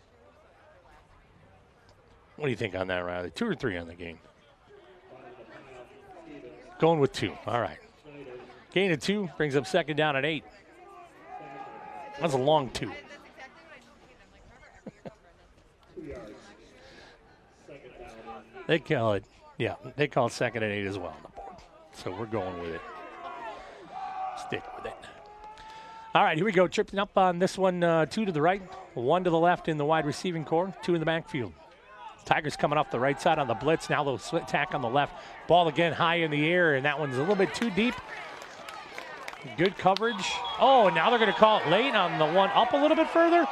what do you think on that, Riley? 2 or 3 on the game? Going with 2. All right. Gain of 2 brings up 2nd down at 8. That's a long 2. 2 yards. Second down. They call it, yeah, they call it 2nd and 8 as well on the board. So we're going with it. Stick with it. All right, here we go. Tripping up on this one, 2 to the right, 1 to the left in the wide receiving core, 2 in the backfield. Tigers coming off the right side on the blitz. Now they'll split tack on the left. Ball again high in the air, and that one's a little bit too deep. Good coverage. Oh, and now they're going to call it late on the one up a little bit further.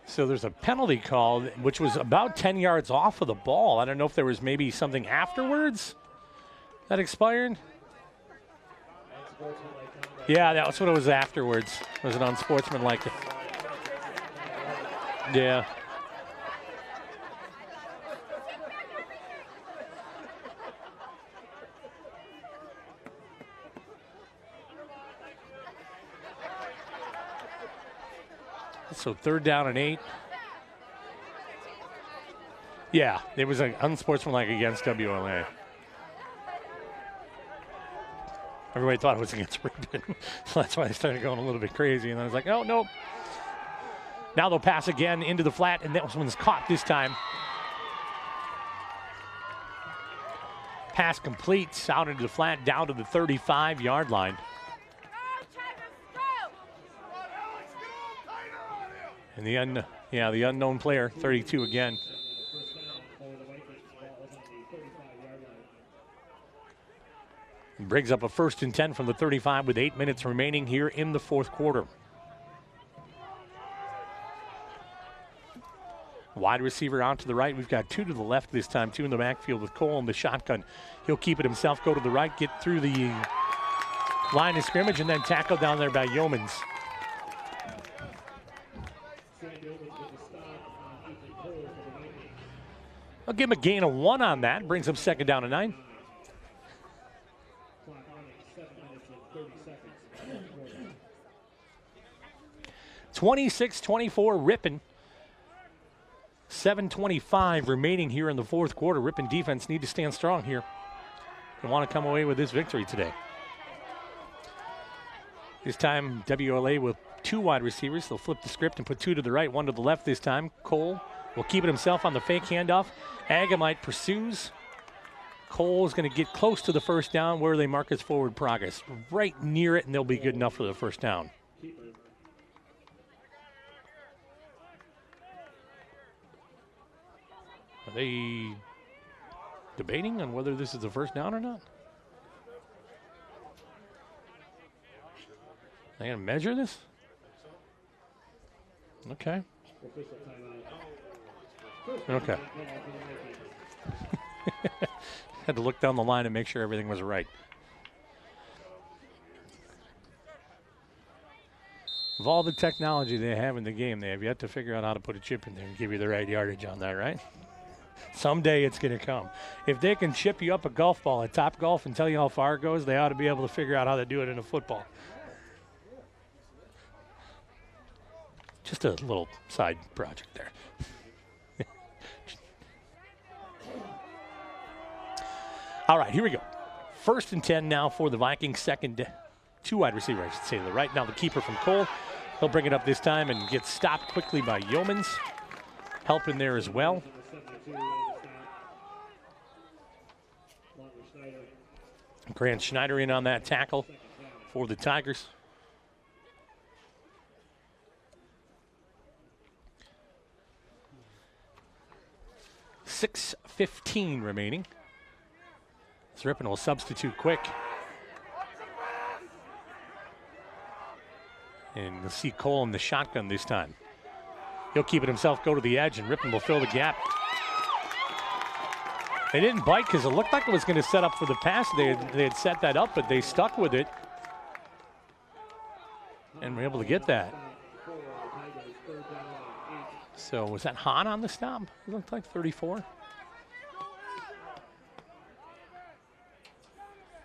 So there's a penalty called, which was about 10 yards off of the ball. I don't know if there was maybe something afterwards that expired. Yeah, that's what it was afterwards. It was an unsportsmanlike. Yeah. So 3rd down and 8. Yeah, it was an unsportsmanlike against WLA. Everybody thought it was against Ripon, so that's why they started going a little bit crazy. And I was like, oh, nope. Now they'll pass again into the flat, and that one's caught this time. Pass complete out into the flat, down to the 35-yard line. And the unknown player, 32 again. Brings up a 1st and 10 from the 35 with 8 minutes remaining here in the 4th quarter. Wide receiver out to the right. We've got 2 to the left this time, 2 in the backfield with Cole in the shotgun. He'll keep it himself, go to the right, get through the line of scrimmage, and then tackle down there by Yeomans. I'll give him a gain of 1 on that. Brings him 2nd down and 9. 26-24 Ripon. 7:25 remaining here in the 4th quarter. Ripon defense need to stand strong here. They want to come away with this victory today. This time WLA with 2 wide receivers. They'll flip the script and put 2 to the right, 1 to the left this time. Cole will keep it himself on the fake handoff. Agamite pursues. Cole is going to get close to the 1st down where they mark his forward progress. Right near it, and they'll be good enough for the 1st down. Are they debating on whether this is the 1st down or not? They going to measure this? Okay. Okay. Had to look down the line and make sure everything was right. Of all the technology they have in the game, they have yet to figure out how to put a chip in there and give you the right yardage on that, right? Someday it's going to come. If they can chip you up a golf ball at Top Golf and tell you how far it goes, they ought to be able to figure out how to do it in a football. Just a little side project there. All right, here we go. 1st and 10 now for the Vikings. 2nd, 2 wide receivers, I should say, to the right. Now the keeper from Cole. He'll bring it up this time and get stopped quickly by Yeomans. Help in there as well. Grant Schneider in on that tackle for the Tigers. .6:15 remaining. Ripon will substitute quick. And you'll see Cole in the shotgun this time. He'll keep it himself, go to the edge, and Ripon will fill the gap. They didn't bite because it looked like it was going to set up for the pass. They had set that up, but they stuck with it. And were able to get that. So was that Hahn on the stop? It looked like 34.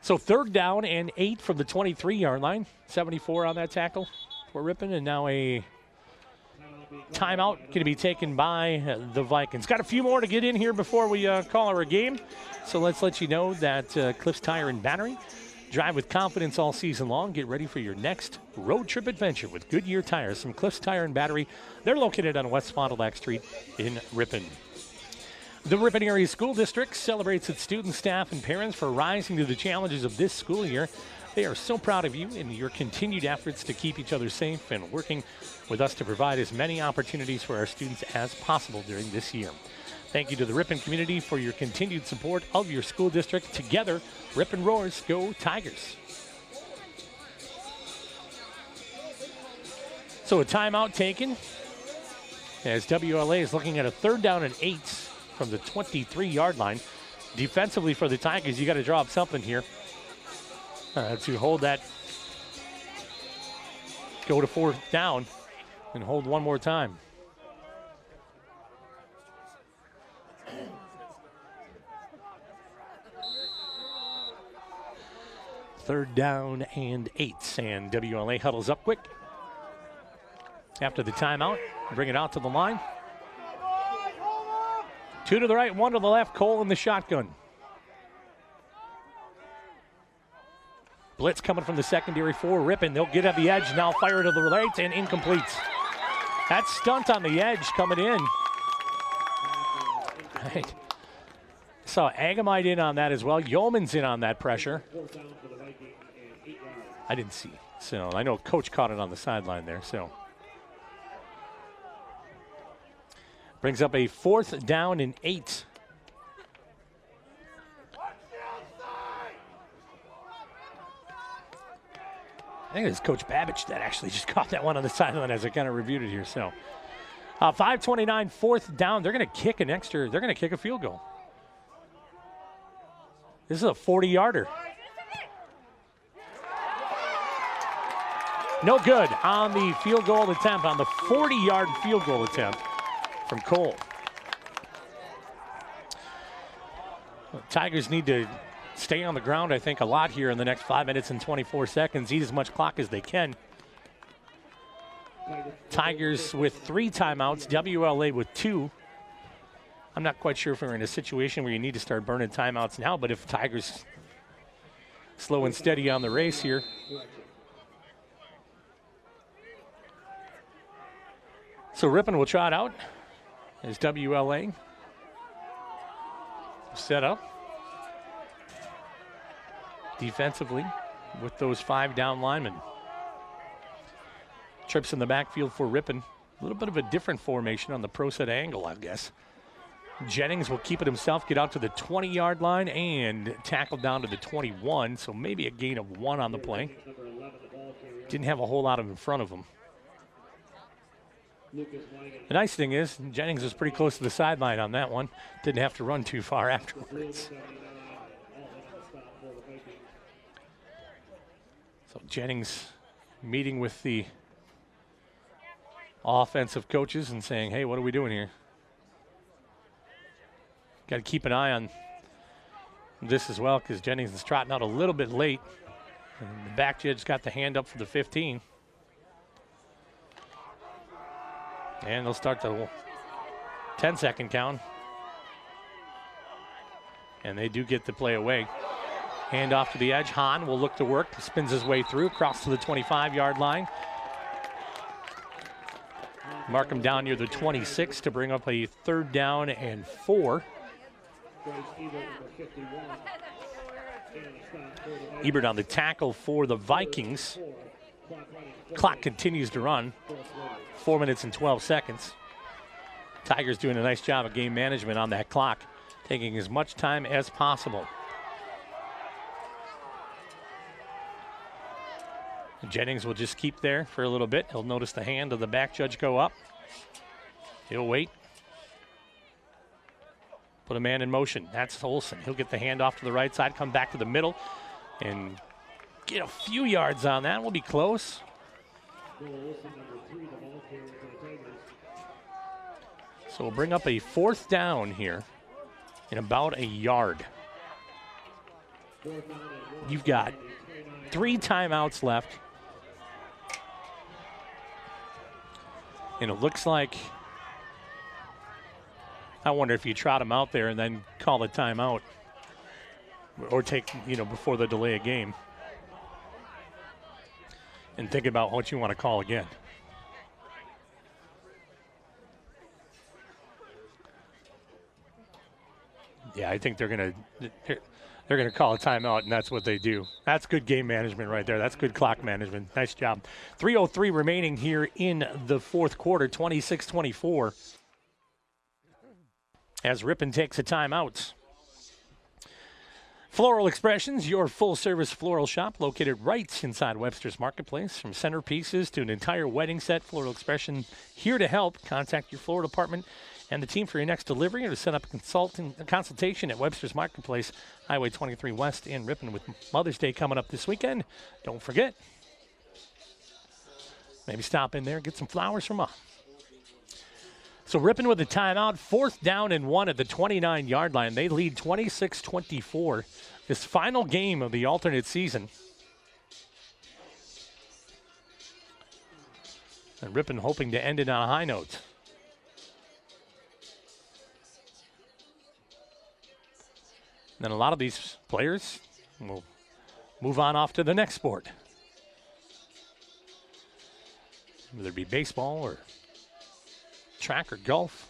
So 3rd down and 8 from the 23-yard line. 74 on that tackle for Ripon, and now a timeout going to be taken by the Vikings. Got a few more to get in here before we call our game. So let's let you know that Cliff's Tire and Battery. Drive with confidence all season long. Get ready for your next road trip adventure with Goodyear Tires from Cliff's Tire and Battery. They're located on West Fond du Lac Street in Ripon. The Ripon Area School District celebrates its students, staff, and parents for rising to the challenges of this school year. They are so proud of you and your continued efforts to keep each other safe and working with us to provide as many opportunities for our students as possible during this year. Thank you to the Ripon community for your continued support of your school district. Together, Ripon roars, go Tigers. So a timeout taken as WLA is looking at a 3rd down and 8 from the 23-yard line. Defensively for the Tigers, you got to draw up something here to hold that, go to 4th down and hold one more time. Third down and 8, and WLA huddles up quick after the timeout. Bring it out to the line. 2 to the right, 1 to the left. Cole in the shotgun. Blitz coming from the secondary for Ripon. They'll get at the edge now. Fire to the right and incomplete. That stunt on the edge coming in. Right. Saw Agamite in on that as well. Yeoman's in on that pressure. I didn't see. So I know Coach caught it on the sideline there. So brings up a 4th down and 8. I think it's Coach Babbage that actually just caught that one on the sideline as I kind of reviewed it here. So 5:29, 4th down. They're going to kick an extra. They're going to kick a field goal. This is a 40-yarder. No good on the field goal attempt, on the 40-yard field goal attempt from Cole. Well, Tigers need to stay on the ground, I think, a lot here in the next 5 minutes and 24 seconds. Eat as much clock as they can. Tigers with 3 timeouts, WLA with 2. I'm not quite sure if we're in a situation where you need to start burning timeouts now, but if Tigers slow and steady on the race here. So Ripon will try it out as WLA set up defensively with those 5 down linemen. Trips in the backfield for Ripon. A little bit of a different formation on the pro set angle, I guess. Jennings will keep it himself, get out to the 20-yard line and tackle down to the 21, so maybe a gain of 1 on the play. Didn't have a whole lot in front of him. The nice thing is Jennings was pretty close to the sideline on that one. Didn't have to run too far afterwards. So Jennings meeting with the offensive coaches and saying, hey, what are we doing here? Got to keep an eye on this as well because Jennings is trotting out a little bit late. And the back judge got the hand up for the 15. And they'll start the 10-second count. And they do get the play away. Hand off to the edge. Hahn will look to work. Spins his way through, across to the 25-yard line. Mark him down near the 26 to bring up a 3rd down and 4. Ebert on the tackle for the Vikings. Clock continues to run. 4 minutes and 12 seconds. Tigers doing a nice job of game management on that clock, taking as much time as possible. Jennings will just keep there for a little bit. He'll notice the hand of the back judge go up. He'll wait. Put a man in motion. That's Olsen. He'll get the hand off to the right side, come back to the middle, and get a few yards on that. We'll be close. So we'll bring up a 4th down here in about a yard. You've got 3 timeouts left. And it looks like, I wonder if you trot him out there and then call a timeout or take, before the delay a game and think about what you want to call again. Yeah, I think they're going to call a timeout, and that's what they do. That's good game management right there. That's good clock management. Nice job. 3:03 remaining here in the fourth quarter, 26-24. As Ripon takes a timeout. Floral Expressions, your full-service floral shop located right inside Webster's Marketplace. From centerpieces to an entire wedding set, Floral Expression here to help. Contact your floral department and the team for your next delivery or to set up a consultation at Webster's Marketplace, Highway 23 West in Ripon. With Mother's Day coming up this weekend, don't forget. Maybe stop in there, get some flowers from Mom. So Ripon with a timeout, 4th down and 1 at the 29-yard line. They lead 26-24. This final game of the alternate season. And Ripon hoping to end it on a high note. Then a lot of these players will move on off to the next sport. Whether it be baseball or track or golf.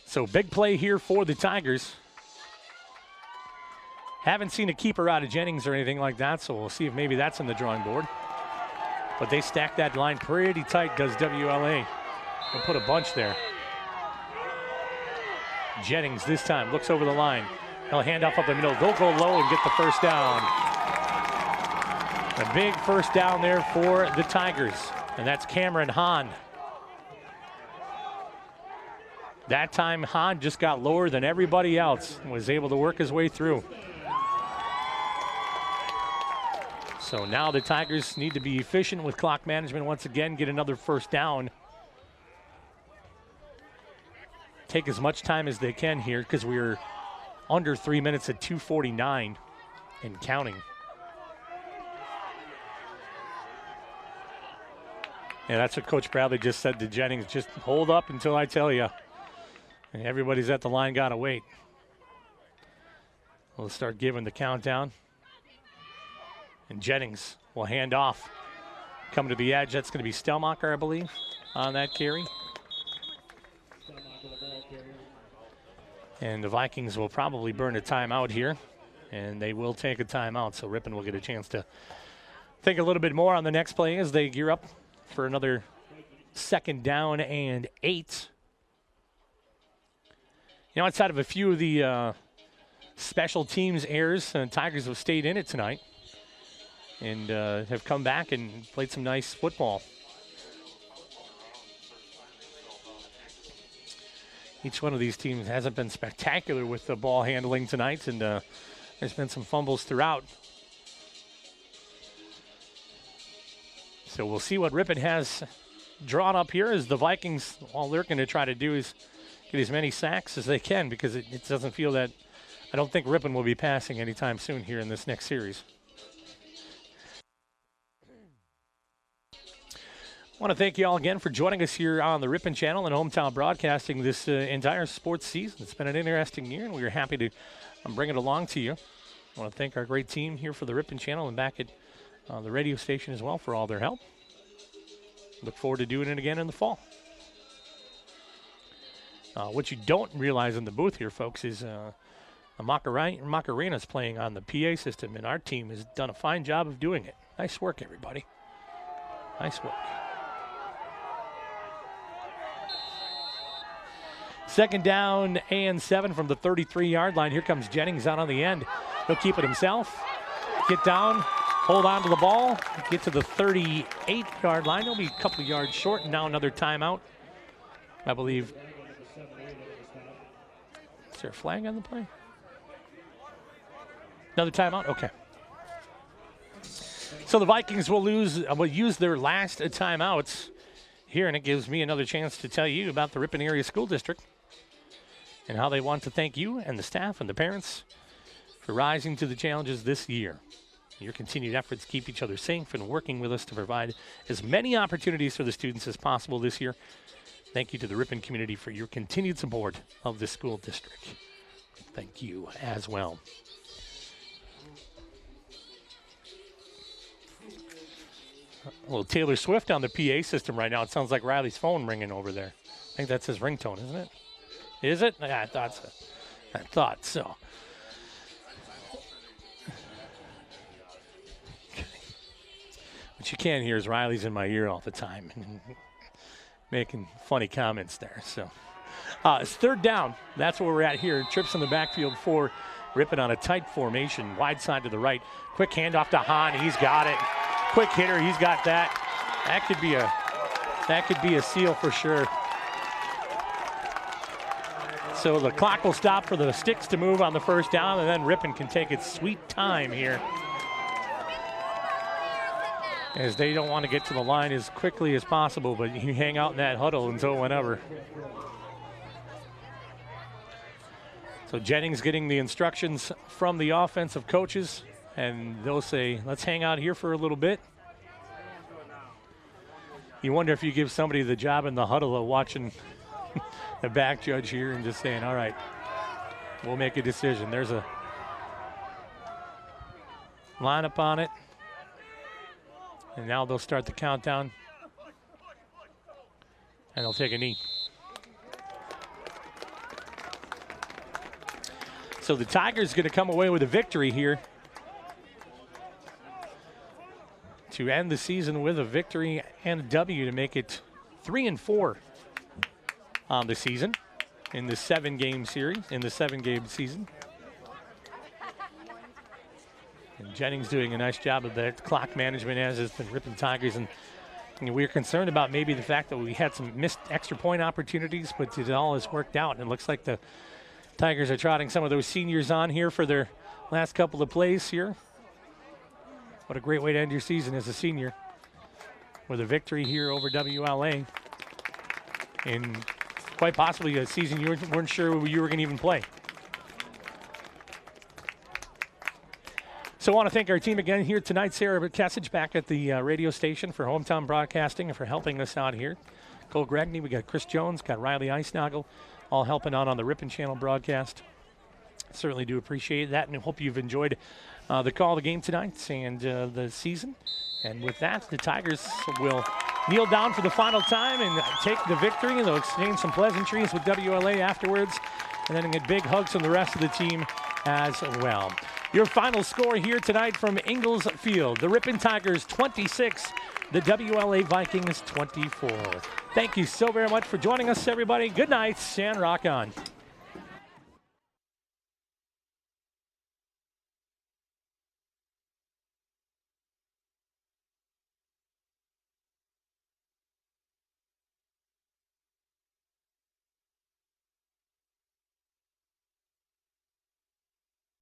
So big play here for the Tigers. Haven't seen a keeper out of Jennings or anything like that, so we'll see if maybe that's in the drawing board. But they stack that line pretty tight, does WLA. They'll put a bunch there. Jennings this time looks over the line. He'll hand off up the middle. They'll go low and get the first down. A big first down there for the Tigers. And that's Cameron Hahn. That time Hahn just got lower than everybody else and was able to work his way through. So now the Tigers need to be efficient with clock management once again, get another first down. Take as much time as they can here because we're under 3 minutes at 2:49 and counting. Yeah, that's what Coach Bradley just said to Jennings. Just hold up until I tell you. And everybody's at the line, got to wait. We'll start giving the countdown. And Jennings will hand off. Coming to the edge, that's going to be Stelmacher, I believe, on that carry. And the Vikings will probably burn a timeout here. And they will take a timeout, so Ripon will get a chance to think a little bit more on the next play as they gear up for another 2nd down and 8. Outside of a few of the special teams errors, Tigers have stayed in it tonight and have come back and played some nice football. Each one of these teams hasn't been spectacular with the ball handling tonight, and there's been some fumbles throughout. So we'll see what Ripon has drawn up here as the Vikings, all they're going to try to do is get as many sacks as they can because it doesn't feel that, I don't think Ripon will be passing anytime soon here in this next series. I want to thank you all again for joining us here on the Ripon Channel and Hometown Broadcasting this entire sports season. It's been an interesting year, and we are happy to bring it along to you. I want to thank our great team here for the Ripon Channel and back at the radio station as well for all their help. Look forward to doing it again in the fall. What you don't realize in the booth here, folks, is Macarena's playing on the PA system, and our team has done a fine job of doing it. Nice work, everybody. Nice work. 2nd down and 7 from the 33-yard line. Here comes Jennings out on the end. He'll keep it himself. Get down, hold on to the ball, get to the 38-yard line. He'll be a couple of yards short, and now another timeout. I believe. Is there a flag on the play? Another timeout? Okay. So the Vikings will use their last timeouts here, and it gives me another chance to tell you about the Ripon Area School District and how they want to thank you and the staff and the parents for rising to the challenges this year. your continued efforts keep each other safe and working with us to provide as many opportunities for the students as possible this year. Thank you to the Ripon community for your continued support of the school district. Thank you as well. A little Taylor Swift on the PA system right now. It sounds like Riley's phone ringing over there. I think that's his ringtone, isn't it? Is it? Yeah, I thought so. Okay. What you can't hear is Riley's in my ear all the time, making funny comments there. So it's third down. That's where we're at here. Trips in the backfield for Ripon on a tight formation, wide side to the right. Quick handoff to Hahn. He's got it. Quick hitter. He's got that. That could be a seal for sure. So the clock will stop for the sticks to move on the first down, and then Ripon can take its sweet time here, as they don't want to get to the line as quickly as possible, but you hang out in that huddle until whenever. So Jennings getting the instructions from the offensive coaches, and they'll say, let's hang out here for a little bit. You wonder if you give somebody the job in the huddle of watching the back judge here and just saying, all right, we'll make a decision. There's a lineup on it. And now they'll start the countdown. And they'll take a knee. So the Tigers going to come away with a victory here to end the season with a victory and a W to make it 3-4 on the season in the 7-game series, in the 7-game season. And Jennings doing a nice job of that clock management, as is the Ripon Tigers. And we're concerned about maybe the fact that we had some missed extra point opportunities, but it all has worked out. And it looks like the Tigers are trotting some of those seniors on here for their last couple of plays here. What a great way to end your season as a senior, with a victory here over WLA. And quite possibly a season you weren't sure you were going to even play. So I want to thank our team again here tonight. Sarah Kessage back at the radio station for Hometown Broadcasting and for helping us out here. Cole Gregney, we got Chris Jones, got Riley Eisnagel, all helping out on the Ripon Channel broadcast. Certainly do appreciate that, and hope you've enjoyed the call of the game tonight and the season. And with that, the Tigers will kneel down for the final time and take the victory, and they'll exchange some pleasantries with WLA afterwards, and then get big hugs from the rest of the team as well. Your final score here tonight from Ingalls Field: the Ripon Tigers 26, the WLA Vikings 24. Thank you so very much for joining us, everybody. Good night and rock on.